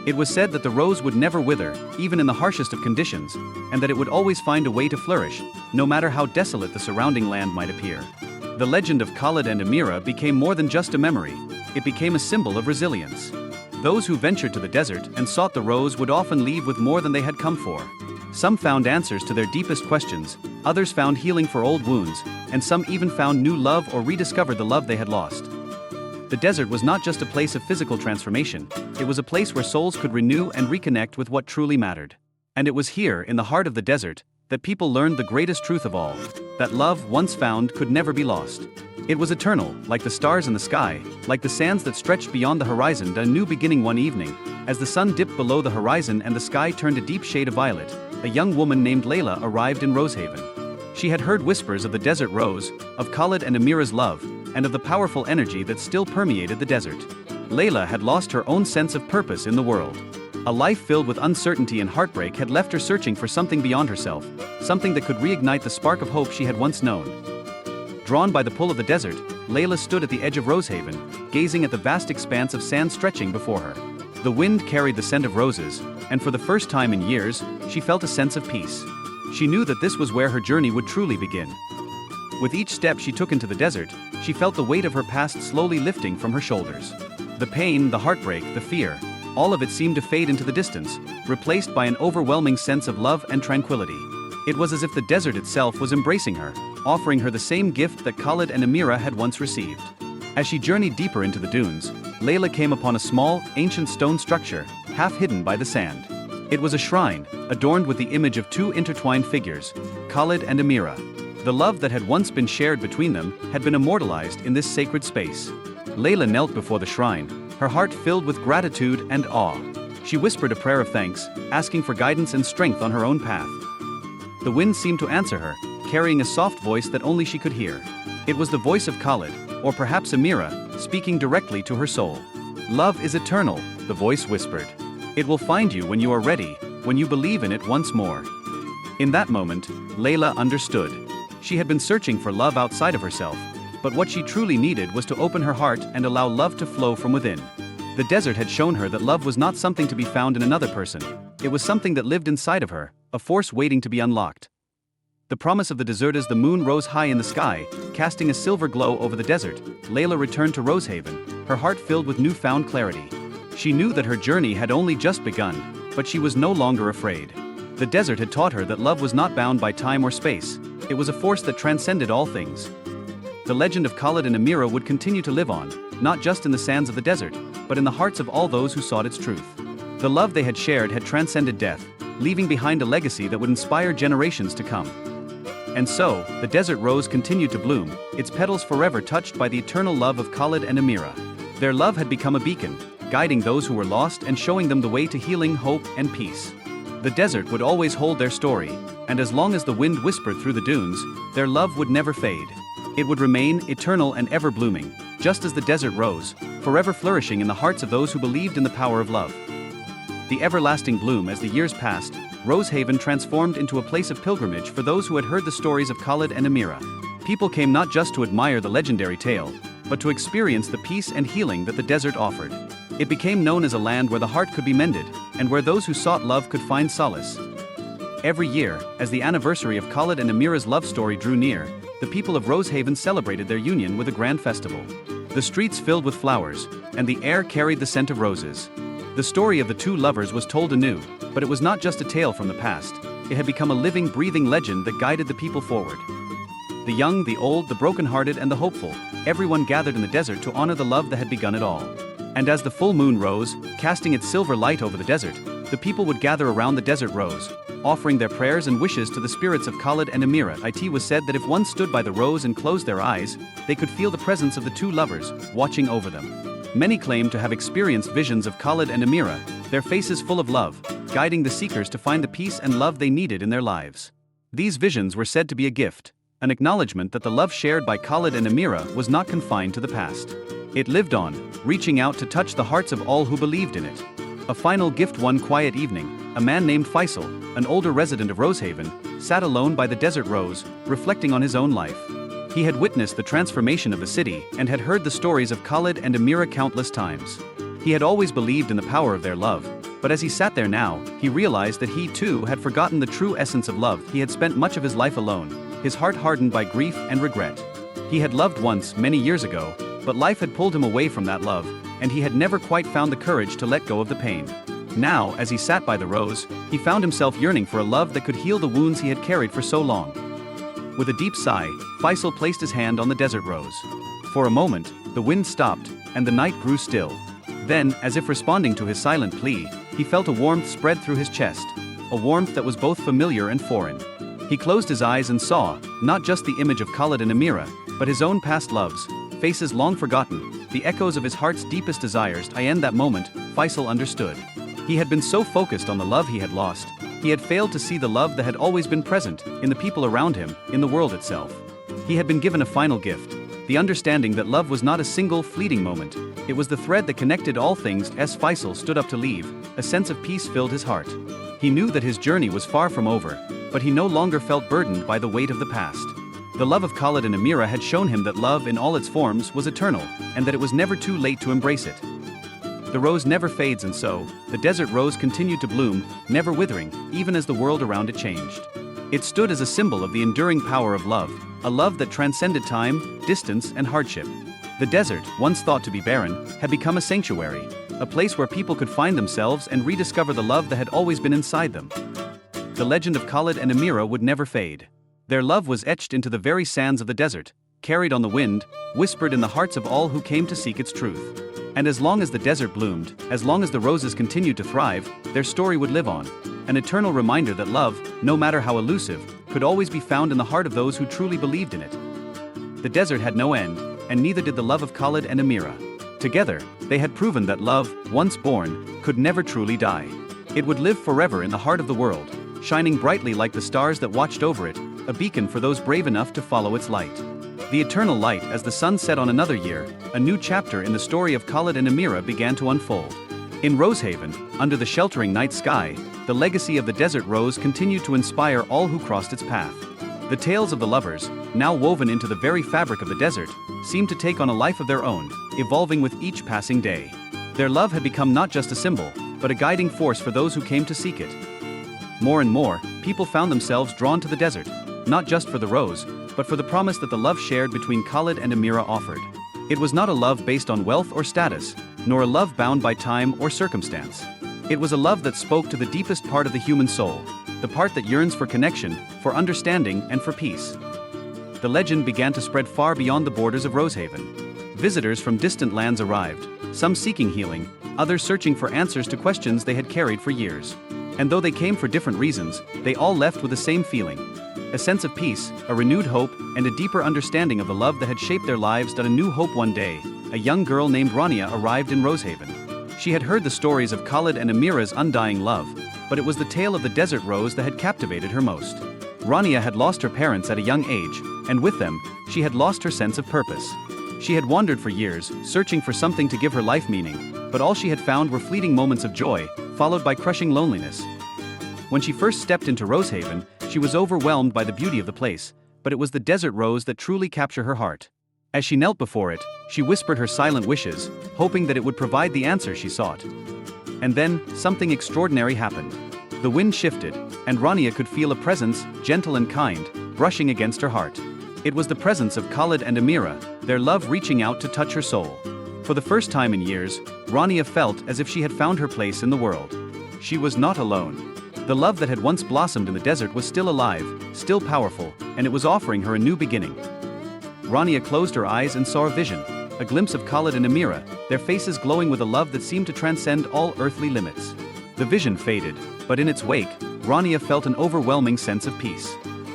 It was said that the rose would never wither, even in the harshest of conditions, and that it would always find a way to flourish, no matter how desolate the surrounding land might appear. The legend of Khed and Amira became more than just a memory, it became a symbol of resilience. Those who ventured to the desert and sought the rose would often leave with more than they had come for. Some found answers to their deepest questions, others found healing for old wounds, and some even found new love or rediscovered the love they had lost. The desert was not just a place of physical transformation, it was a place where souls could renew and reconnect with what truly mattered. And it was here, in the heart of the desert, that people learned the greatest truth of all, that love, once found, could never be lost. It was eternal, like the stars in the sky, like the sands that stretched beyond the horizon. A new beginning. One evening, as the sun dipped below the horizon and the sky turned a deep shade of violet, a young woman named Layla arrived in Rosehaven. She had heard whispers of the desert rose, of Khed and Amira's love, and of the powerful energy that still permeated the desert. Layla had lost her own sense of purpose in the world. A life filled with uncertainty and heartbreak had left her searching for something beyond herself, something that could reignite the spark of hope she had once known. Drawn by the pull of the desert, Layla stood at the edge of Rosehaven, gazing at the vast expanse of sand stretching before her. The wind carried the scent of roses, and for the first time in years, she felt a sense of peace. She knew that this was where her journey would truly begin. With each step she took into the desert, she felt the weight of her past slowly lifting from her shoulders. The pain, the heartbreak, the fear, all of it seemed to fade into the distance, replaced by an overwhelming sense of love and tranquility. It was as if the desert itself was embracing her, offering her the same gift that Khed and Amira had once received. As she journeyed deeper into the dunes, Layla came upon a small, ancient stone structure, half hidden by the sand. It was a shrine, adorned with the image of two intertwined figures, Khed and Amira. The love that had once been shared between them had been immortalized in this sacred space. Layla knelt before the shrine, her heart filled with gratitude and awe. She whispered a prayer of thanks, asking for guidance and strength on her own path. The wind seemed to answer her, carrying a soft voice that only she could hear. It was the voice of Khed, or perhaps Amira, speaking directly to her soul. "Love is eternal," the voice whispered. "It will find you when you are ready, when you believe in it once more." In that moment, Layla understood. She had been searching for love outside of herself, but what she truly needed was to open her heart and allow love to flow from within. The desert had shown her that love was not something to be found in another person. It was something that lived inside of her, a force waiting to be unlocked. The promise of the desert. As the moon rose high in the sky, casting a silver glow over the desert, Layla returned to Rosehaven, her heart filled with newfound clarity. She knew that her journey had only just begun, but she was no longer afraid. The desert had taught her that love was not bound by time or space. It was a force that transcended all things. The legend of Khed and Amira would continue to live on, not just in the sands of the desert, but in the hearts of all those who sought its truth. The love they had shared had transcended death, leaving behind a legacy that would inspire generations to come. And so, the desert rose continued to bloom, its petals forever touched by the eternal love of Khed and Amira. Their love had become a beacon, guiding those who were lost and showing them the way to healing, hope, and peace. The desert would always hold their story, and as long as the wind whispered through the dunes, their love would never fade. It would remain eternal and ever blooming, just as the desert rose, forever flourishing in the hearts of those who believed in the power of love. The everlasting bloom. As the years passed, Rosehaven transformed into a place of pilgrimage for those who had heard the stories of Khed and Amira. People came not just to admire the legendary tale, but to experience the peace and healing that the desert offered. It became known as a land where the heart could be mended, and where those who sought love could find solace. Every year, as the anniversary of Khed and Amira's love story drew near, the people of Rosehaven celebrated their union with a grand festival. The streets filled with flowers, and the air carried the scent of roses. The story of the two lovers was told anew, but it was not just a tale from the past. It had become a living, breathing legend that guided the people forward. The young, the old, the broken-hearted, and the hopeful, everyone gathered in the desert to honor the love that had begun it all. And as the full moon rose, casting its silver light over the desert, the people would gather around the desert rose, offering their prayers and wishes to the spirits of Khed and Amira. It was said that if one stood by the rose and closed their eyes, they could feel the presence of the two lovers, watching over them. Many claim to have experienced visions of Khed and Amira, their faces full of love, guiding the seekers to find the peace and love they needed in their lives. These visions were said to be a gift, an acknowledgement that the love shared by Khed and Amira was not confined to the past. It lived on, reaching out to touch the hearts of all who believed in it. A final gift. One quiet evening, a man named Faisal, an older resident of Rosehaven, sat alone by the desert rose, reflecting on his own life. He had witnessed the transformation of the city and had heard the stories of Khed and Amira countless times. He had always believed in the power of their love, but as he sat there now, he realized that he too had forgotten the true essence of love. He had spent much of his life alone, his heart hardened by grief and regret. He had loved once, many years ago, but life had pulled him away from that love, and he had never quite found the courage to let go of the pain. Now, as he sat by the rose, he found himself yearning for a love that could heal the wounds he had carried for so long. With a deep sigh, Faisal placed his hand on the desert rose. For a moment, the wind stopped, and the night grew still. Then, as if responding to his silent plea, he felt a warmth spread through his chest, a warmth that was both familiar and foreign. He closed his eyes and saw, not just the image of Khed and Amira, but his own past loves, faces long forgotten, the echoes of his heart's deepest desires. In that moment, Faisal understood. He had been so focused on the love he had lost, he had failed to see the love that had always been present, in the people around him, in the world itself. He had been given a final gift, the understanding that love was not a single fleeting moment. It was the thread that connected all things. As Faisal stood up to leave, a sense of peace filled his heart. He knew that his journey was far from over, but he no longer felt burdened by the weight of the past. The love of Khed and Amira had shown him that love in all its forms was eternal, and that it was never too late to embrace it. The rose never fades, and so, the desert rose continued to bloom, never withering, even as the world around it changed. It stood as a symbol of the enduring power of love, a love that transcended time, distance, and hardship. The desert, once thought to be barren, had become a sanctuary, a place where people could find themselves and rediscover the love that had always been inside them. The legend of Khed and Amira would never fade. Their love was etched into the very sands of the desert, carried on the wind, whispered in the hearts of all who came to seek its truth. And as long as the desert bloomed, as long as the roses continued to thrive, their story would live on, an eternal reminder that love, no matter how elusive, could always be found in the heart of those who truly believed in it. The desert had no end, and neither did the love of Khed and Amira. Together, they had proven that love, once born, could never truly die. It would live forever in the heart of the world, shining brightly like the stars that watched over it, a beacon for those brave enough to follow its light. The eternal light as the sun set on another year, a new chapter in the story of Khed and Amira began to unfold. In Rosehaven, under the sheltering night sky, the legacy of the desert rose continued to inspire all who crossed its path. The tales of the lovers, now woven into the very fabric of the desert, seemed to take on a life of their own, evolving with each passing day. Their love had become not just a symbol, but a guiding force for those who came to seek it. More and more, people found themselves drawn to the desert, not just for the rose, but for the promise that the love shared between Khed and Amira offered. It was not a love based on wealth or status, nor a love bound by time or circumstance. It was a love that spoke to the deepest part of the human soul, the part that yearns for connection, for understanding, and for peace. The legend began to spread far beyond the borders of Rosehaven. Visitors from distant lands arrived, some seeking healing, others searching for answers to questions they had carried for years. And though they came for different reasons, they all left with the same feeling. A sense of peace, a renewed hope, and a deeper understanding of the love that had shaped their lives. A new hope. One day, a young girl named Rania arrived in Rosehaven. She had heard the stories of Khed and Amira's undying love, but it was the tale of the desert rose that had captivated her most. Rania had lost her parents at a young age, and with them, she had lost her sense of purpose. She had wandered for years, searching for something to give her life meaning, but all she had found were fleeting moments of joy, followed by crushing loneliness. When she first stepped into Rosehaven, she was overwhelmed by the beauty of the place, but it was the desert rose that truly captured her heart. As she knelt before it, she whispered her silent wishes, hoping that it would provide the answer she sought. And then, something extraordinary happened. The wind shifted, and Rania could feel a presence, gentle and kind, brushing against her heart. It was the presence of Khed and Amira, their love reaching out to touch her soul. For the first time in years, Rania felt as if she had found her place in the world. She was not alone. The love that had once blossomed in the desert was still alive, still powerful, and it was offering her a new beginning. Rania closed her eyes and saw a vision, a glimpse of Khed and Amira, their faces glowing with a love that seemed to transcend all earthly limits. The vision faded, but in its wake, Rania felt an overwhelming sense of peace.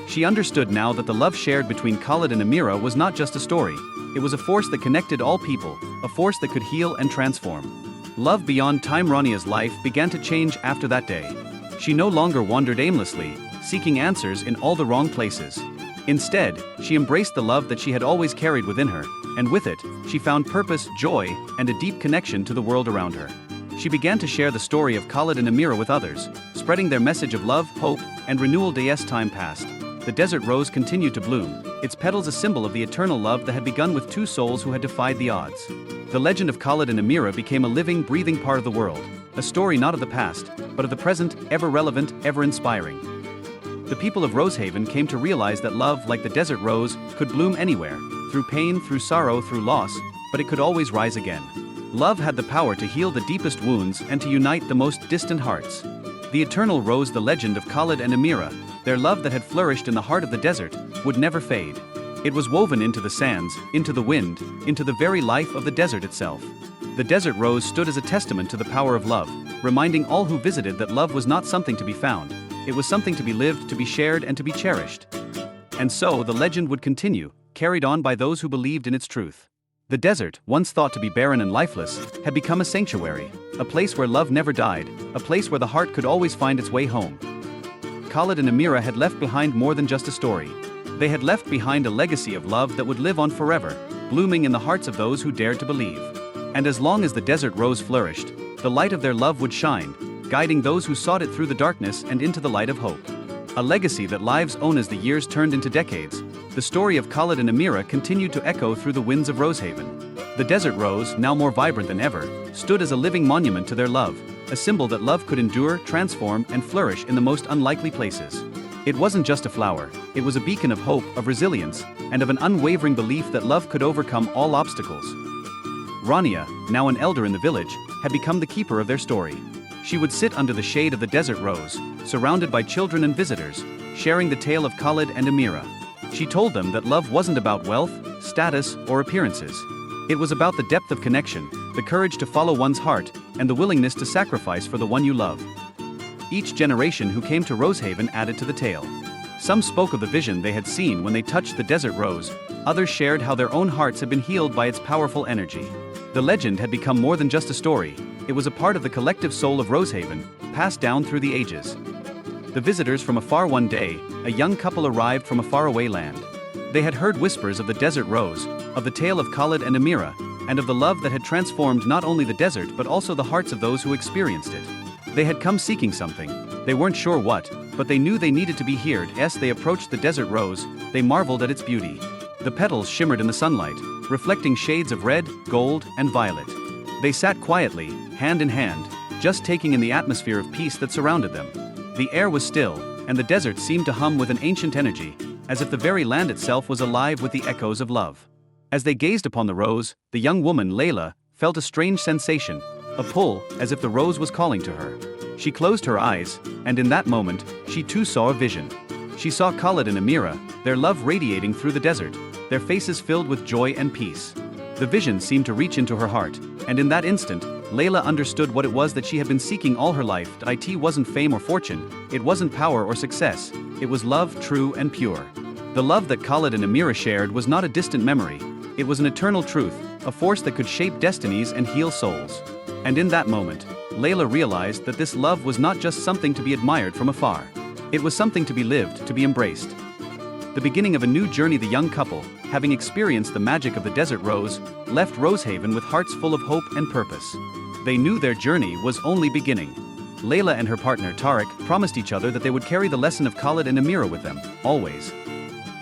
She understood now that the love shared between Khed and Amira was not just a story, it was a force that connected all people, a force that could heal and transform. Love beyond time. Rania's life began to change after that day. She no longer wandered aimlessly, seeking answers in all the wrong places. Instead, she embraced the love that she had always carried within her, and with it, she found purpose, joy, and a deep connection to the world around her. She began to share the story of Khed and Amira with others, spreading their message of love, hope, and renewal. As time passed, the desert rose continued to bloom, its petals a symbol of the eternal love that had begun with two souls who had defied the odds. The legend of Khed and Amira became a living, breathing part of the world, a story not of the past, but of the present, ever relevant, ever inspiring. The people of Rosehaven came to realize that love, like the desert rose, could bloom anywhere, through pain, through sorrow, through loss, but it could always rise again. Love had the power to heal the deepest wounds and to unite the most distant hearts. The eternal rose, the legend of Khed and Amira, their love that had flourished in the heart of the desert, would never fade. It was woven into the sands, into the wind, into the very life of the desert itself. The desert rose stood as a testament to the power of love, reminding all who visited that love was not something to be found, it was something to be lived, to be shared, and to be cherished. And so the legend would continue, carried on by those who believed in its truth. The desert, once thought to be barren and lifeless, had become a sanctuary, a place where love never died, a place where the heart could always find its way home. Khed and Amira had left behind more than just a story. They had left behind a legacy of love that would live on forever, blooming in the hearts of those who dared to believe. And as long as the desert rose flourished, the light of their love would shine, guiding those who sought it through the darkness and into the light of hope. A legacy that lives own as the years turned into decades. The story of Khed and Amira continued to echo through the winds of Rosehaven. The desert rose, now more vibrant than ever, stood as a living monument to their love, a symbol that love could endure, transform, and flourish in the most unlikely places. It wasn't just a flower, it was a beacon of hope, of resilience, and of an unwavering belief that love could overcome all obstacles. Rania, now an elder in the village, had become the keeper of their story. She would sit under the shade of the desert rose, surrounded by children and visitors, sharing the tale of Khed and Amira. She told them that love wasn't about wealth, status, or appearances. It was about the depth of connection, the courage to follow one's heart, and the willingness to sacrifice for the one you love. Each generation who came to Rosehaven added to the tale. Some spoke of the vision they had seen when they touched the desert rose, others shared how their own hearts had been healed by its powerful energy. The legend had become more than just a story, it was a part of the collective soul of Rosehaven, passed down through the ages. The visitors from afar one day, a young couple arrived from a faraway land. They had heard whispers of the desert rose, of the tale of Khed and Amira, and of the love that had transformed not only the desert but also the hearts of those who experienced it. They had come seeking something, they weren't sure what, but they knew they needed to be heard. As they approached the desert rose, they marveled at its beauty. The petals shimmered in the sunlight, reflecting shades of red, gold, and violet. They sat quietly, hand in hand, just taking in the atmosphere of peace that surrounded them. The air was still, and the desert seemed to hum with an ancient energy, as if the very land itself was alive with the echoes of love. As they gazed upon the rose, the young woman, Layla, felt a strange sensation, a pull, as if the rose was calling to her. She closed her eyes, and in that moment, she too saw a vision. She saw Khed and Amira, their love radiating through the desert, their faces filled with joy and peace. The vision seemed to reach into her heart, and in that instant, Layla understood what it was that she had been seeking all her life. It wasn't fame or fortune, it wasn't power or success, it was love, true and pure. The love that Khed and Amira shared was not a distant memory, it was an eternal truth, a force that could shape destinies and heal souls. And in that moment, Layla realized that this love was not just something to be admired from afar. It was something to be lived, to be embraced. The beginning of a new journey. The young couple, having experienced the magic of the desert rose, left Rosehaven with hearts full of hope and purpose. They knew their journey was only beginning. Layla and her partner Tark promised each other that they would carry the lesson of Khed and Amira with them, always.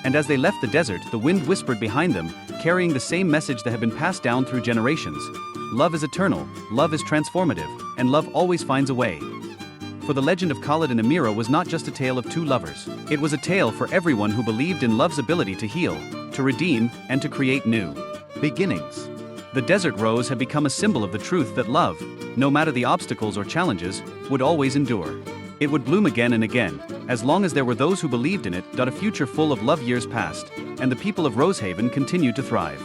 And as they left the desert, the wind whispered behind them, carrying the same message that had been passed down through generations. Love is eternal, love is transformative, and love always finds a way. For the legend of Khed and Amira was not just a tale of two lovers. It was a tale for everyone who believed in love's ability to heal, to redeem, and to create new beginnings. The desert rose had become a symbol of the truth that love, no matter the obstacles or challenges, would always endure. It would bloom again and again, as long as there were those who believed in it. A future full of love. Years passed, and the people of Rosehaven continued to thrive.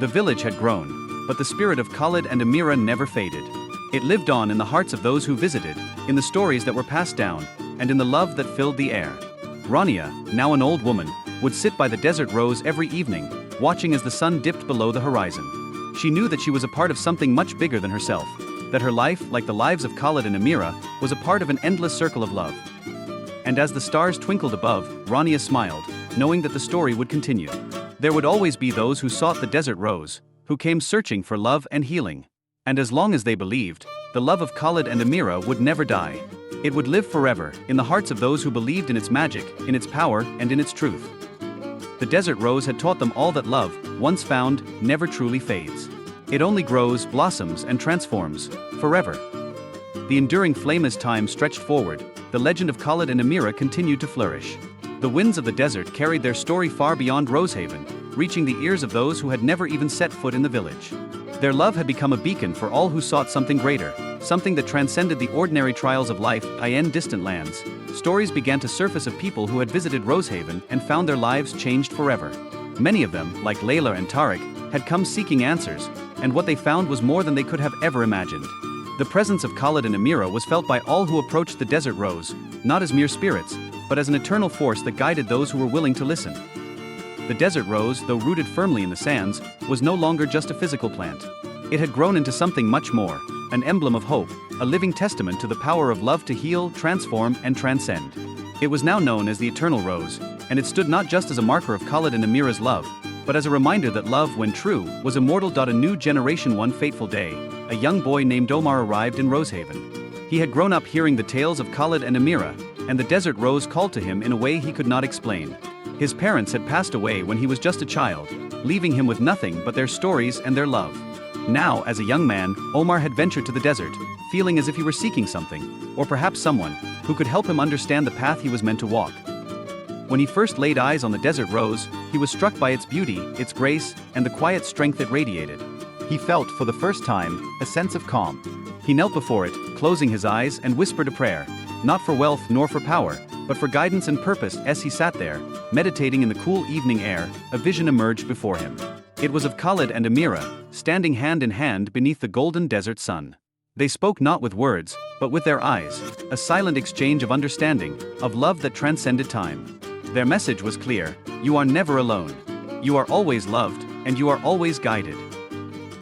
The village had grown, but the spirit of Khed and Amira never faded. It lived on in the hearts of those who visited, in the stories that were passed down, and in the love that filled the air. Rania, now an old woman, would sit by the desert rose every evening, watching as the sun dipped below the horizon. She knew that she was a part of something much bigger than herself, that her life, like the lives of Khed and Amira, was a part of an endless circle of love. And as the stars twinkled above, Rania smiled, knowing that the story would continue. There would always be those who sought the desert rose, who came searching for love and healing. And as long as they believed, the love of Khed and Amira would never die. It would live forever, in the hearts of those who believed in its magic, in its power, and in its truth. The desert rose had taught them all that love, once found, never truly fades. It only grows, blossoms, and transforms, forever. The enduring flame. As time stretched forward, the legend of Khed and Amira continued to flourish. The winds of the desert carried their story far beyond Rosehaven, reaching the ears of those who had never even set foot in the village. Their love had become a beacon for all who sought something greater, something that transcended the ordinary trials of life. In distant lands, stories began to surface of people who had visited Rosehaven and found their lives changed forever. Many of them, like Layla and Tark, had come seeking answers, and what they found was more than they could have ever imagined. The presence of Khed and Amira was felt by all who approached the desert rose, not as mere spirits, but as an eternal force that guided those who were willing to listen. The desert rose, though rooted firmly in the sands, was no longer just a physical plant. It had grown into something much more, an emblem of hope, a living testament to the power of love to heal, transform, and transcend. It was now known as the Eternal Rose, and it stood not just as a marker of Khed and Amira's love, but as a reminder that love, when true, was immortal. A new generation. One fateful day, a young boy named Omar arrived in Rosehaven. He had grown up hearing the tales of Khed and Amira, and the desert rose called to him in a way he could not explain. His parents had passed away when he was just a child, leaving him with nothing but their stories and their love. Now, as a young man, Omar had ventured to the desert, feeling as if he were seeking something, or perhaps someone, who could help him understand the path he was meant to walk. When he first laid eyes on the desert rose, he was struck by its beauty, its grace, and the quiet strength it radiated. He felt, for the first time, a sense of calm. He knelt before it, closing his eyes and whispered a prayer, not for wealth nor for power, but for guidance and purpose. As he sat there, meditating in the cool evening air, a vision emerged before him. It was of Khed and Amira, standing hand in hand beneath the golden desert sun. They spoke not with words, but with their eyes, a silent exchange of understanding, of love that transcended time. Their message was clear: you are never alone. You are always loved, and you are always guided.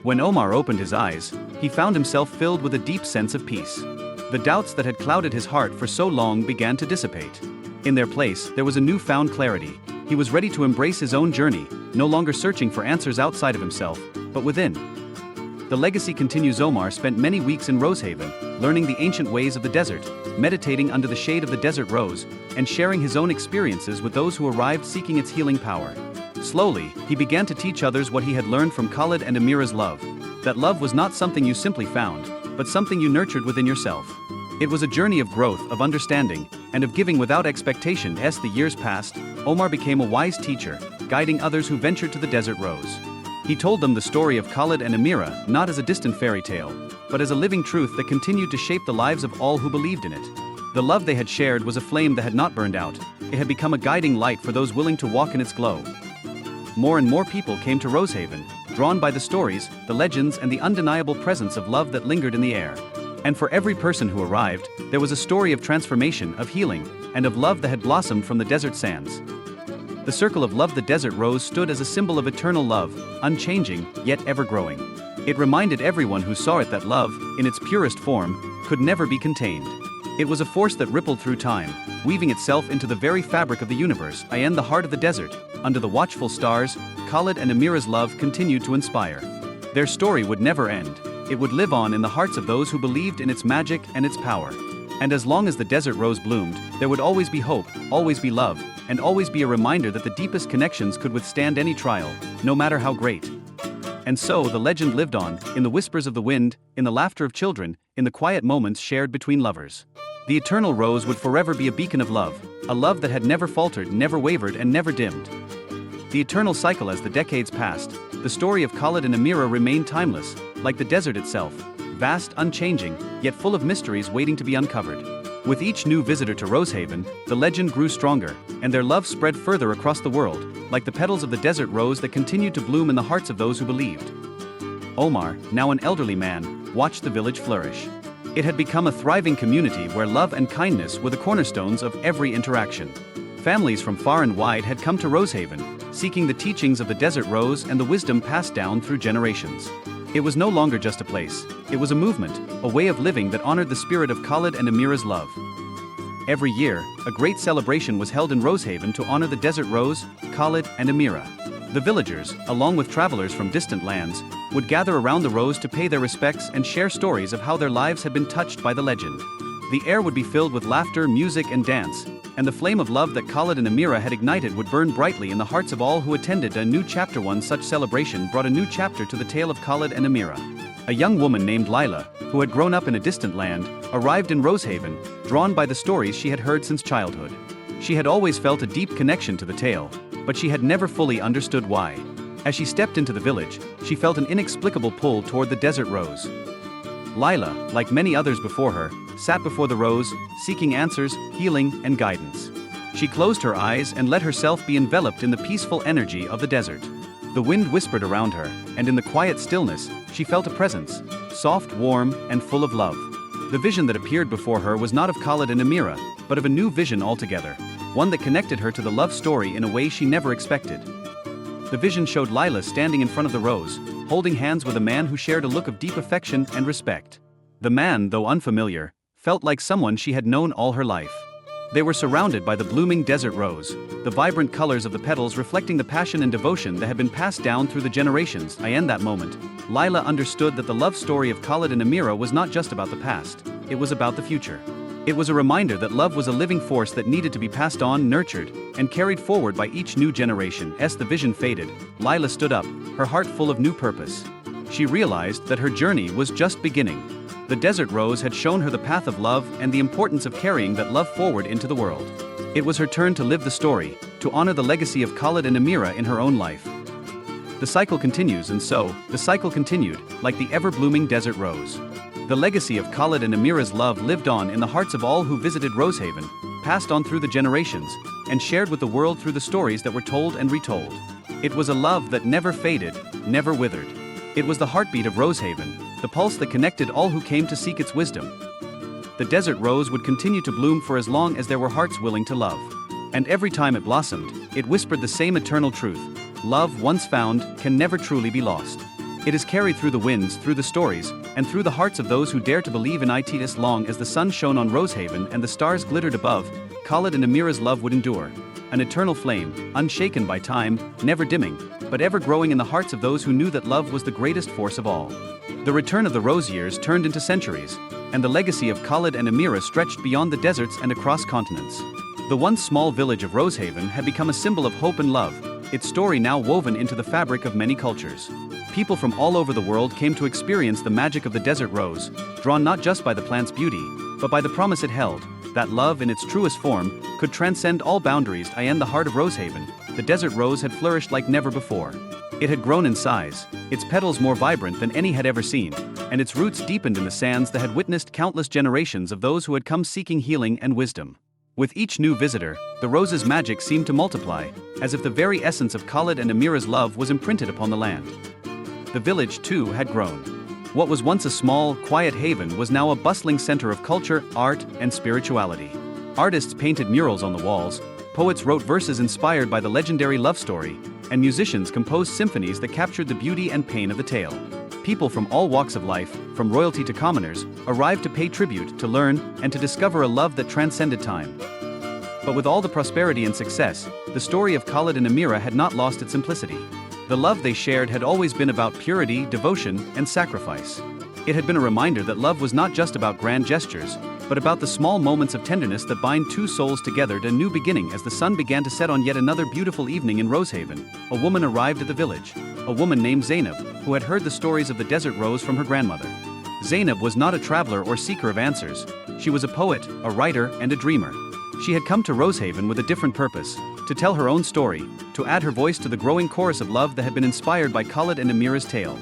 When Omar opened his eyes, he found himself filled with a deep sense of peace. The doubts that had clouded his heart for so long began to dissipate. In their place, there was a newfound clarity. He was ready to embrace his own journey, no longer searching for answers outside of himself, but within. The legacy continues. Omar spent many weeks in Rosehaven, learning the ancient ways of the desert, meditating under the shade of the desert rose, and sharing his own experiences with those who arrived seeking its healing power. Slowly, he began to teach others what he had learned from Khed and Amira's love. That love was not something you simply found, but something you nurtured within yourself. It was a journey of growth, of understanding, and of giving without expectation. As the years passed, Omar became a wise teacher, guiding others who ventured to the desert rose. He told them the story of Khed and Amira not as a distant fairy tale, but as a living truth that continued to shape the lives of all who believed in it. The love they had shared was a flame that had not burned out. It had become a guiding light for those willing to walk in its glow. More and more people came to Rosehaven, drawn by the stories, the legends, and the undeniable presence of love that lingered in the air. And for every person who arrived, there was a story of transformation, of healing, and of love that had blossomed from the desert sands. The circle of love, the desert rose, stood as a symbol of eternal love, unchanging, yet ever-growing. It reminded everyone who saw it that love, in its purest form, could never be contained. It was a force that rippled through time, weaving itself into the very fabric of the universe. In the heart of the desert, under the watchful stars, Khed and Amira's love continued to inspire. Their story would never end. It would live on in the hearts of those who believed in its magic and its power. And as long as the desert rose bloomed, there would always be hope, always be love, and always be a reminder that the deepest connections could withstand any trial, no matter how great. And so the legend lived on, in the whispers of the wind, in the laughter of children, in the quiet moments shared between lovers. The eternal rose would forever be a beacon of love, a love that had never faltered, never wavered, and never dimmed. The eternal cycle. As the decades passed, the story of Khed and Amira remained timeless, like the desert itself, vast, unchanging, yet full of mysteries waiting to be uncovered. With each new visitor to Rosehaven, the legend grew stronger, and their love spread further across the world, like the petals of the desert rose that continued to bloom in the hearts of those who believed. Omar, now an elderly man, watched the village flourish. It had become a thriving community where love and kindness were the cornerstones of every interaction. Families from far and wide had come to Rosehaven, seeking the teachings of the desert rose and the wisdom passed down through generations. It was no longer just a place, it was a movement, a way of living that honored the spirit of Khed and Amira's love. Every year, a great celebration was held in Rosehaven to honor the desert rose, Khed and Amira. The villagers, along with travelers from distant lands, would gather around the rose to pay their respects and share stories of how their lives had been touched by the legend. The air would be filled with laughter, music, and dance, and the flame of love that Khed and Amira had ignited would burn brightly in the hearts of all who attended. A new chapter. One such celebration brought a new chapter to the tale of Khed and Amira. A young woman named Lila, who had grown up in a distant land, arrived in Rosehaven, drawn by the stories she had heard since childhood. She had always felt a deep connection to the tale, but she had never fully understood why. As she stepped into the village, she felt an inexplicable pull toward the desert rose. Lila, like many others before her, sat before the rose, seeking answers, healing, and guidance. She closed her eyes and let herself be enveloped in the peaceful energy of the desert. The wind whispered around her, and in the quiet stillness, she felt a presence, soft, warm, and full of love. The vision that appeared before her was not of Khed and Amira, but of a new vision altogether, one that connected her to the love story in a way she never expected. The vision showed Lila standing in front of the rose, holding hands with a man who shared a look of deep affection and respect. The man, though unfamiliar, felt like someone she had known all her life. They were surrounded by the blooming desert rose, the vibrant colors of the petals reflecting the passion and devotion that had been passed down through the generations. In that moment, Lila understood that the love story of Khed and Amira was not just about the past, it was about the future. It was a reminder that love was a living force that needed to be passed on, nurtured, and carried forward by each new generation. As the vision faded, Lila stood up, her heart full of new purpose. She realized that her journey was just beginning. The desert rose had shown her the path of love and the importance of carrying that love forward into the world. It was her turn to live the story, to honor the legacy of Khed and Amira in her own life. The cycle continues, and so, the cycle continued, like the ever-blooming desert rose. The legacy of Khed and Amira's love lived on in the hearts of all who visited Rosehaven, passed on through the generations, and shared with the world through the stories that were told and retold. It was a love that never faded, never withered. It was the heartbeat of Rosehaven, the pulse that connected all who came to seek its wisdom. The desert rose would continue to bloom for as long as there were hearts willing to love. And every time it blossomed, it whispered the same eternal truth: love once found can never truly be lost. It is carried through the winds, through the stories, and through the hearts of those who dare to believe in it. As long as the sun shone on Rosehaven and the stars glittered above, Khed and Amira's love would endure. An eternal flame, unshaken by time, never dimming, but ever growing in the hearts of those who knew that love was the greatest force of all. The return of the rose years turned into centuries, and the legacy of Khed and Amira stretched beyond the deserts and across continents. The once small village of Rosehaven had become a symbol of hope and love, its story now woven into the fabric of many cultures. People from all over the world came to experience the magic of the desert rose, drawn not just by the plant's beauty, but by the promise it held, that love in its truest form could transcend all boundaries. In the heart of Rosehaven, the desert rose had flourished like never before. It had grown in size, its petals more vibrant than any had ever seen, and its roots deepened in the sands that had witnessed countless generations of those who had come seeking healing and wisdom. With each new visitor, the rose's magic seemed to multiply, as if the very essence of Khed and Amira's love was imprinted upon the land. The village, too, had grown. What was once a small, quiet haven was now a bustling center of culture, art, and spirituality. Artists painted murals on the walls, poets wrote verses inspired by the legendary love story, and musicians composed symphonies that captured the beauty and pain of the tale. People from all walks of life, from royalty to commoners, arrived to pay tribute, to learn, and to discover a love that transcended time. But with all the prosperity and success, the story of Khed and Amira had not lost its simplicity. The love they shared had always been about purity, devotion, and sacrifice. It had been a reminder that love was not just about grand gestures, but about the small moments of tenderness that bind two souls together. A new beginning. As the sun began to set on yet another beautiful evening in Rosehaven, a woman arrived at the village, a woman named Zainab, who had heard the stories of the desert rose from her grandmother. Zainab was not a traveler or seeker of answers. She was a poet, a writer, and a dreamer. She had come to Rosehaven with a different purpose: to tell her own story, to add her voice to the growing chorus of love that had been inspired by Khed and Amira's tale.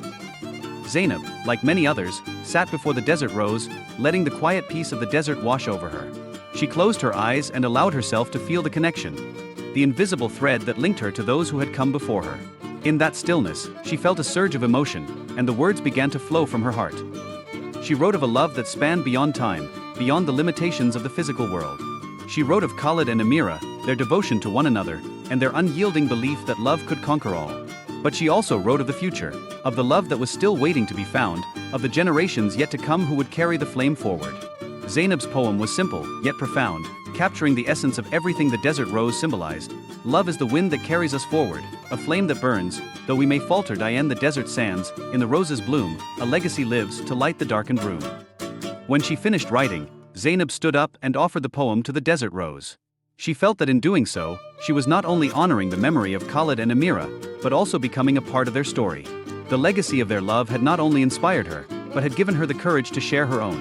Zainab, like many others, sat before the desert rose, letting the quiet peace of the desert wash over her. She closed her eyes and allowed herself to feel the connection, the invisible thread that linked her to those who had come before her. In that stillness, she felt a surge of emotion, and the words began to flow from her heart. She wrote of a love that spanned beyond time, beyond the limitations of the physical world. She wrote of Khed and Amira, their devotion to one another, and their unyielding belief that love could conquer all. But she also wrote of the future, of the love that was still waiting to be found, of the generations yet to come who would carry the flame forward. Zainab's poem was simple, yet profound, capturing the essence of everything the desert rose symbolized. Love is the wind that carries us forward, a flame that burns, though we may falter. In the desert sands, in the rose's bloom, a legacy lives to light the darkened room. When she finished writing, Zainab stood up and offered the poem to the desert rose. She felt that in doing so, she was not only honoring the memory of Khed and Amira, but also becoming a part of their story. The legacy of their love had not only inspired her, but had given her the courage to share her own.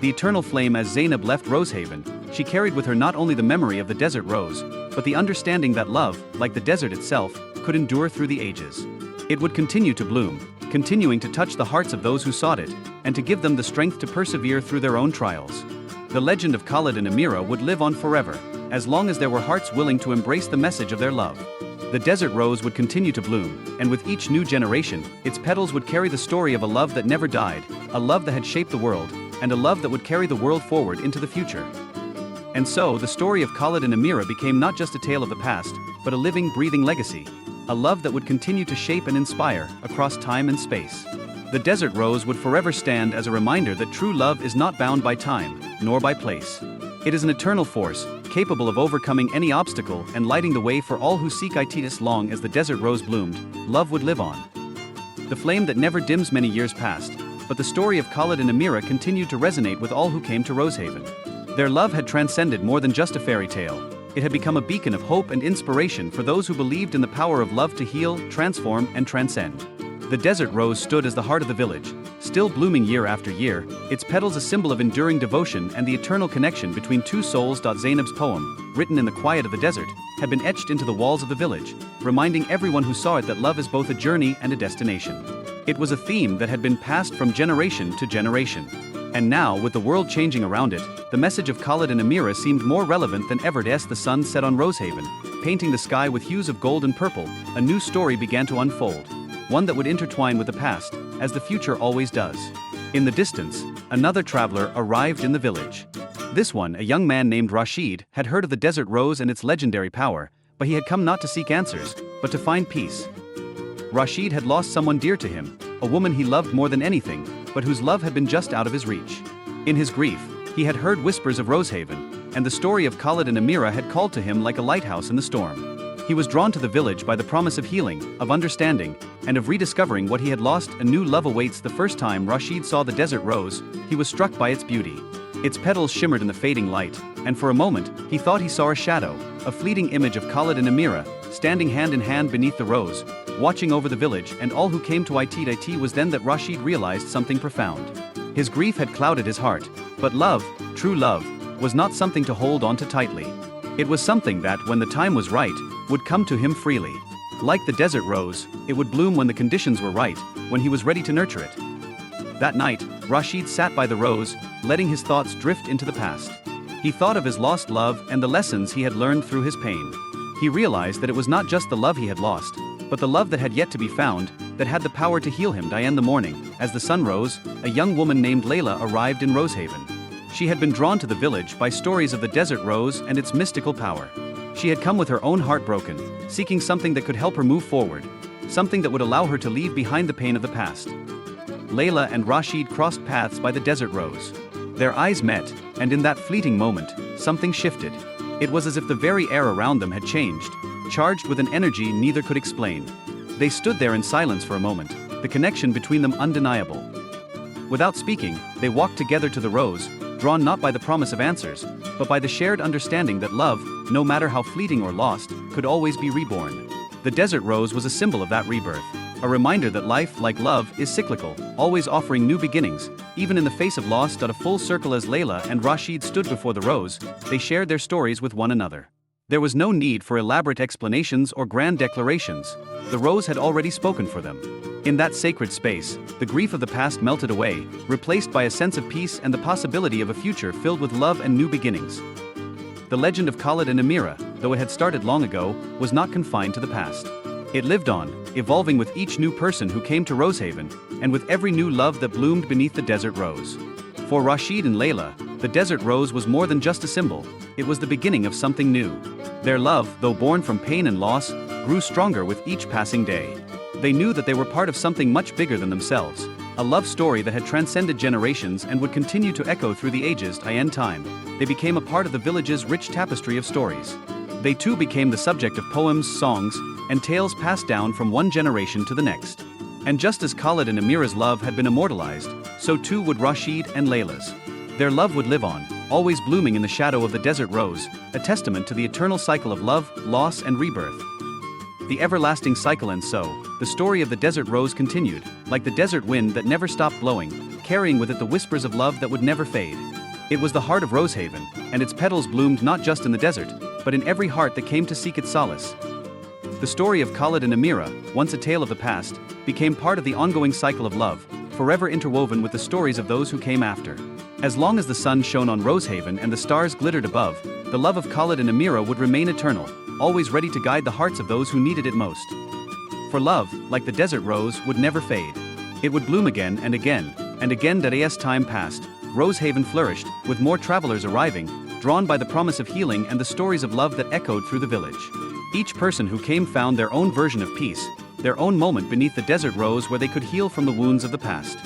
The eternal flame. As Zainab left Rosehaven, she carried with her not only the memory of the desert rose, but the understanding that love, like the desert itself, could endure through the ages. It would continue to bloom, continuing to touch the hearts of those who sought it, and to give them the strength to persevere through their own trials. The legend of Khed and Amira would live on forever, as long as there were hearts willing to embrace the message of their love. The desert rose would continue to bloom, and with each new generation, its petals would carry the story of a love that never died, a love that had shaped the world, and a love that would carry the world forward into the future. And so, the story of Khed and Amira became not just a tale of the past, but a living, breathing legacy, a love that would continue to shape and inspire across time and space. The desert rose would forever stand as a reminder that true love is not bound by time, nor by place. It is an eternal force, capable of overcoming any obstacle and lighting the way for all who seek it. As long as the desert rose bloomed, love would live on. The flame that never dims. Many years passed, but the story of Khed and Amira continued to resonate with all who came to Rosehaven. Their love had transcended more than just a fairy tale. It had become a beacon of hope and inspiration for those who believed in the power of love to heal, transform, and transcend. The desert rose stood as the heart of the village, still blooming year after year, its petals a symbol of enduring devotion and the eternal connection between two souls. Zainab's poem, written in the quiet of the desert, had been etched into the walls of the village, reminding everyone who saw it that love is both a journey and a destination. It was a theme that had been passed from generation to generation. And now, with the world changing around it, the message of Khed and Amira seemed more relevant than ever. As the sun set on Rosehaven, painting the sky with hues of gold and purple, a new story began to unfold. One that would intertwine with the past, as the future always does. In the distance, another traveler arrived in the village. This one, a young man named Rashid, had heard of the desert rose and its legendary power, but he had come not to seek answers, but to find peace. Rashid had lost someone dear to him, a woman he loved more than anything, but whose love had been just out of his reach. In his grief, he had heard whispers of Rosehaven, and the story of Khed and Amira had called to him like a lighthouse in the storm. He was drawn to the village by the promise of healing, of understanding, and of rediscovering what he had lost. A new love awaits. The first time Rashid saw the desert rose, he was struck by its beauty. Its petals shimmered in the fading light, and for a moment, he thought he saw a shadow, a fleeting image of Khed and Amira, standing hand in hand beneath the rose, watching over the village and all who came to it. It was then that Rashid realized something profound. His grief had clouded his heart, but love, true love, was not something to hold on to tightly. It was something that, when the time was right, would come to him freely. Like the desert rose, it would bloom when the conditions were right, when he was ready to nurture it. That night, Rashid sat by the rose, letting his thoughts drift into the past. He thought of his lost love and the lessons he had learned through his pain. He realized that it was not just the love he had lost, but the love that had yet to be found, that had the power to heal him. In the morning, as the sun rose, a young woman named Layla arrived in Rosehaven. She had been drawn to the village by stories of the desert rose and its mystical power. She had come with her own heart broken, seeking something that could help her move forward, something that would allow her to leave behind the pain of the past. Layla and Rashid crossed paths by the desert rose. Their eyes met, and in that fleeting moment, something shifted. It was as if the very air around them had changed, charged with an energy neither could explain. They stood there in silence for a moment, the connection between them undeniable. Without speaking, they walked together to the rose, drawn not by the promise of answers, but by the shared understanding that love, no matter how fleeting or lost, could always be reborn. The desert rose was a symbol of that rebirth, a reminder that life, like love, is cyclical, always offering new beginnings, even in the face of loss. A full circle. As Layla and Rashid stood before the rose, they shared their stories with one another. There was no need for elaborate explanations or grand declarations. The rose had already spoken for them. In that sacred space, the grief of the past melted away, replaced by a sense of peace and the possibility of a future filled with love and new beginnings. The legend of Khed and Amira, though it had started long ago, was not confined to the past. It lived on, evolving with each new person who came to Rosehaven, and with every new love that bloomed beneath the desert rose. For Rashid and Layla, the desert rose was more than just a symbol, it was the beginning of something new. Their love, though born from pain and loss, grew stronger with each passing day. They knew that they were part of something much bigger than themselves, a love story that had transcended generations and would continue to echo through the ages. In time, they became a part of the village's rich tapestry of stories. They too became the subject of poems, songs, and tales passed down from one generation to the next. And just as Khed and Amira's love had been immortalized, so too would Rashid and Layla's. Their love would live on, always blooming in the shadow of the desert rose, a testament to the eternal cycle of love, loss, and rebirth. The everlasting cycle. And so, the story of the desert rose continued, like the desert wind that never stopped blowing, carrying with it the whispers of love that would never fade. It was the heart of Rosehaven, and its petals bloomed not just in the desert, but in every heart that came to seek its solace. The story of Khed and Amira, once a tale of the past, became part of the ongoing cycle of love, forever interwoven with the stories of those who came after. As long as the sun shone on Rosehaven and the stars glittered above, the love of Khed and Amira would remain eternal, always ready to guide the hearts of those who needed it most. For love, like the desert rose, would never fade. It would bloom again and again, and again. As time passed, Rosehaven flourished, with more travelers arriving, drawn by the promise of healing and the stories of love that echoed through the village. Each person who came found their own version of peace, their own moment beneath the desert rose where they could heal from the wounds of the past.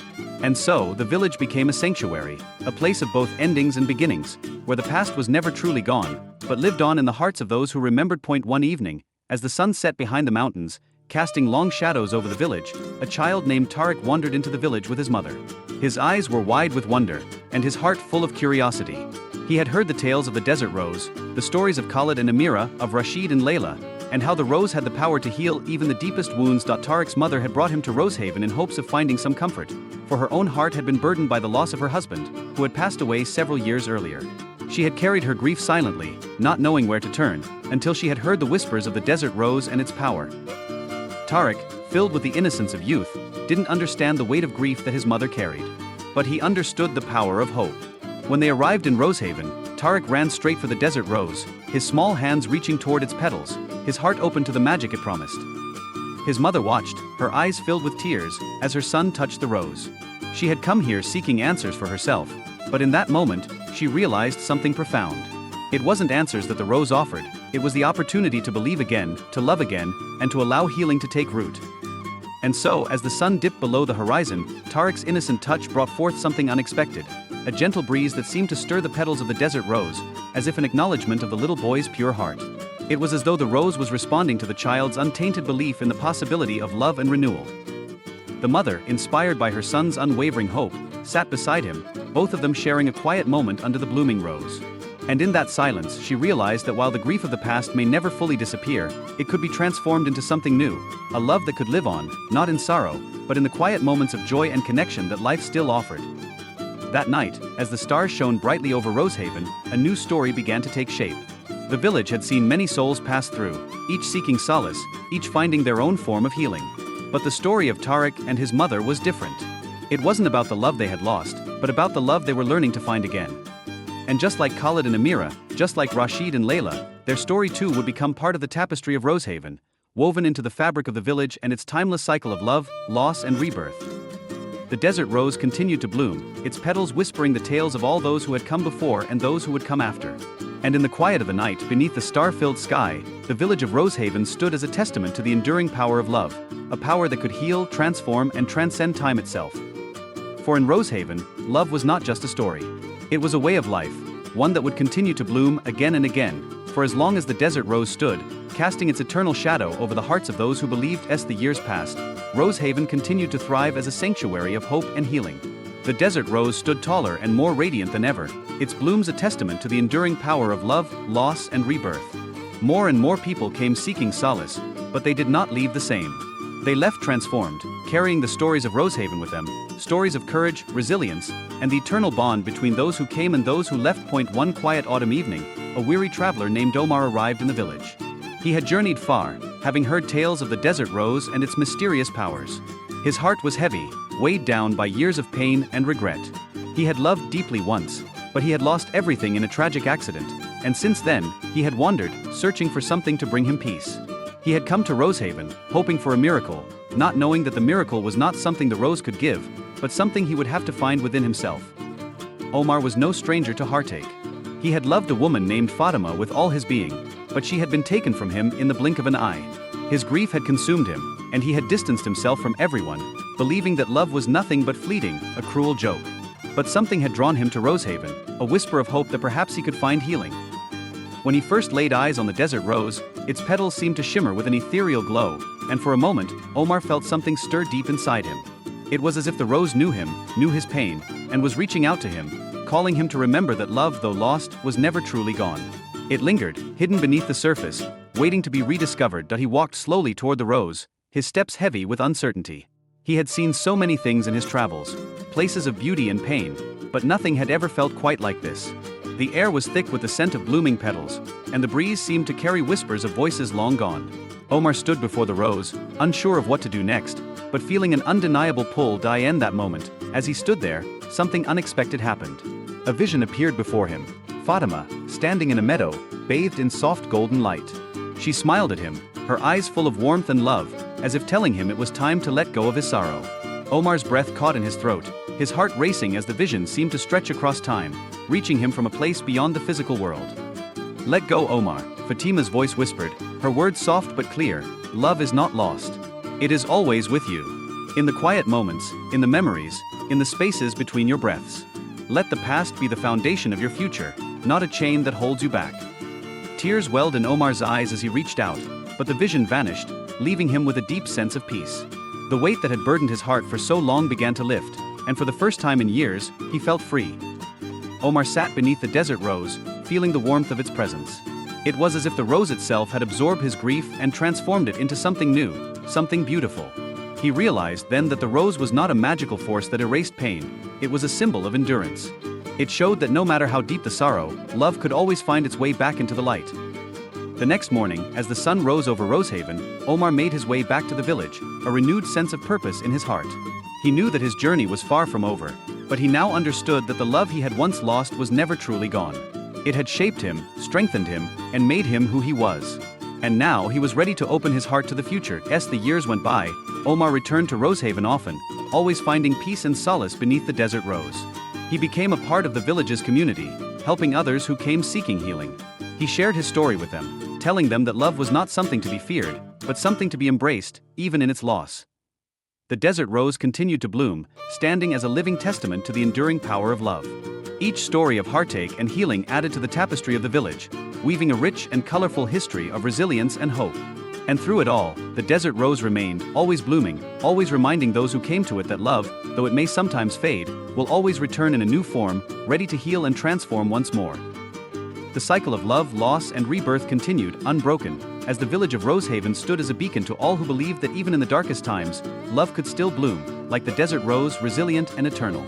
And so, the village became a sanctuary, a place of both endings and beginnings, where the past was never truly gone, but lived on in the hearts of those who remembered. One evening, as the sun set behind the mountains, casting long shadows over the village, a child named Tark wandered into the village with his mother. His eyes were wide with wonder, and his heart full of curiosity. He had heard the tales of the desert rose, the stories of Khed and Amira, of Rashid and Layla, and how the rose had the power to heal even the deepest wounds. Tark's mother had brought him to Rosehaven in hopes of finding some comfort, for her own heart had been burdened by the loss of her husband, who had passed away several years earlier. She had carried her grief silently, not knowing where to turn, until she had heard the whispers of the desert rose and its power. Tark, filled with the innocence of youth, didn't understand the weight of grief that his mother carried. But he understood the power of hope. When they arrived in Rosehaven, Tark ran straight for the desert rose, his small hands reaching toward its petals, his heart open to the magic it promised. His mother watched, her eyes filled with tears, as her son touched the rose. She had come here seeking answers for herself, but in that moment, she realized something profound. It wasn't answers that the rose offered, it was the opportunity to believe again, to love again, and to allow healing to take root. And so, as the sun dipped below the horizon, Tark's innocent touch brought forth something unexpected, a gentle breeze that seemed to stir the petals of the desert rose, as if an acknowledgement of the little boy's pure heart. It was as though the rose was responding to the child's untainted belief in the possibility of love and renewal. The mother, inspired by her son's unwavering hope, sat beside him, both of them sharing a quiet moment under the blooming rose. And in that silence, she realized that while the grief of the past may never fully disappear, it could be transformed into something new, a love that could live on, not in sorrow, but in the quiet moments of joy and connection that life still offered. That night, as the stars shone brightly over Rosehaven, a new story began to take shape. The village had seen many souls pass through, each seeking solace, each finding their own form of healing. But the story of Tark and his mother was different. It wasn't about the love they had lost, but about the love they were learning to find again. And just like Khed and Amira, just like Rashid and Layla, their story too would become part of the tapestry of Rosehaven, woven into the fabric of the village and its timeless cycle of love, loss and rebirth. The desert rose continued to bloom, its petals whispering the tales of all those who had come before and those who would come after. And in the quiet of the night, beneath the star-filled sky, the village of Rosehaven stood as a testament to the enduring power of love, a power that could heal, transform and transcend time itself. For in Rosehaven, love was not just a story. It was a way of life, one that would continue to bloom again and again, for as long as the desert rose stood, casting its eternal shadow over the hearts of those who believed. As the years passed, Rosehaven continued to thrive as a sanctuary of hope and healing. The desert rose stood taller and more radiant than ever, its blooms a testament to the enduring power of love, loss and rebirth. More and more people came seeking solace, but they did not leave the same. They left transformed, carrying the stories of Rosehaven with them, stories of courage, resilience, and the eternal bond between those who came and those who left. One quiet autumn evening, a weary traveler named Omar arrived in the village. He had journeyed far, having heard tales of the desert rose and its mysterious powers. His heart was heavy, weighed down by years of pain and regret. He had loved deeply once, but he had lost everything in a tragic accident, and since then, he had wandered, searching for something to bring him peace. He had come to Rosehaven, hoping for a miracle, not knowing that the miracle was not something the rose could give, but something he would have to find within himself. Omar was no stranger to heartache. He had loved a woman named Fatima with all his being, but she had been taken from him in the blink of an eye. His grief had consumed him, and he had distanced himself from everyone, believing that love was nothing but fleeting, a cruel joke. But something had drawn him to Rosehaven, a whisper of hope that perhaps he could find healing. When he first laid eyes on the desert rose, its petals seemed to shimmer with an ethereal glow, and for a moment, Omar felt something stir deep inside him. It was as if the rose knew him, knew his pain, and was reaching out to him, calling him to remember that love, though lost, was never truly gone. It lingered, hidden beneath the surface, waiting to be rediscovered. He walked slowly toward the rose, his steps heavy with uncertainty. He had seen so many things in his travels, places of beauty and pain, but nothing had ever felt quite like this. The air was thick with the scent of blooming petals, and the breeze seemed to carry whispers of voices long gone. Omar stood before the rose, unsure of what to do next, but feeling an undeniable pull. In that moment, as he stood there, something unexpected happened. A vision appeared before him. Fatima, standing in a meadow, bathed in soft golden light. She smiled at him, her eyes full of warmth and love, as if telling him it was time to let go of his sorrow. Omar's breath caught in his throat, his heart racing as the vision seemed to stretch across time, reaching him from a place beyond the physical world. "Let go, Omar," Fatima's voice whispered, her words soft but clear. "Love is not lost. It is always with you." In the quiet moments, in the memories, in the spaces between your breaths. Let the past be the foundation of your future, not a chain that holds you back. Tears welled in Omar's eyes as he reached out, but the vision vanished, leaving him with a deep sense of peace. The weight that had burdened his heart for so long began to lift, and for the first time in years, he felt free. Omar sat beneath the desert rose, feeling the warmth of its presence. It was as if the rose itself had absorbed his grief and transformed it into something new, something beautiful. He realized then that the rose was not a magical force that erased pain, it was a symbol of endurance. It showed that no matter how deep the sorrow, love could always find its way back into the light. The next morning, as the sun rose over Rosehaven, Omar made his way back to the village, a renewed sense of purpose in his heart. He knew that his journey was far from over, but he now understood that the love he had once lost was never truly gone. It had shaped him, strengthened him, and made him who he was. And now he was ready to open his heart to the future. As the years went by, Omar returned to Rosehaven often, always finding peace and solace beneath the desert rose. He became a part of the village's community, helping others who came seeking healing. He shared his story with them, telling them that love was not something to be feared, but something to be embraced, even in its loss. The desert rose continued to bloom, standing as a living testament to the enduring power of love. Each story of heartache and healing added to the tapestry of the village, weaving a rich and colorful history of resilience and hope. And through it all, the desert rose remained, always blooming, always reminding those who came to it that love, though it may sometimes fade, will always return in a new form, ready to heal and transform once more. The cycle of love, loss, and rebirth continued, unbroken, as the village of Rosehaven stood as a beacon to all who believed that even in the darkest times, love could still bloom, like the desert rose, resilient and eternal.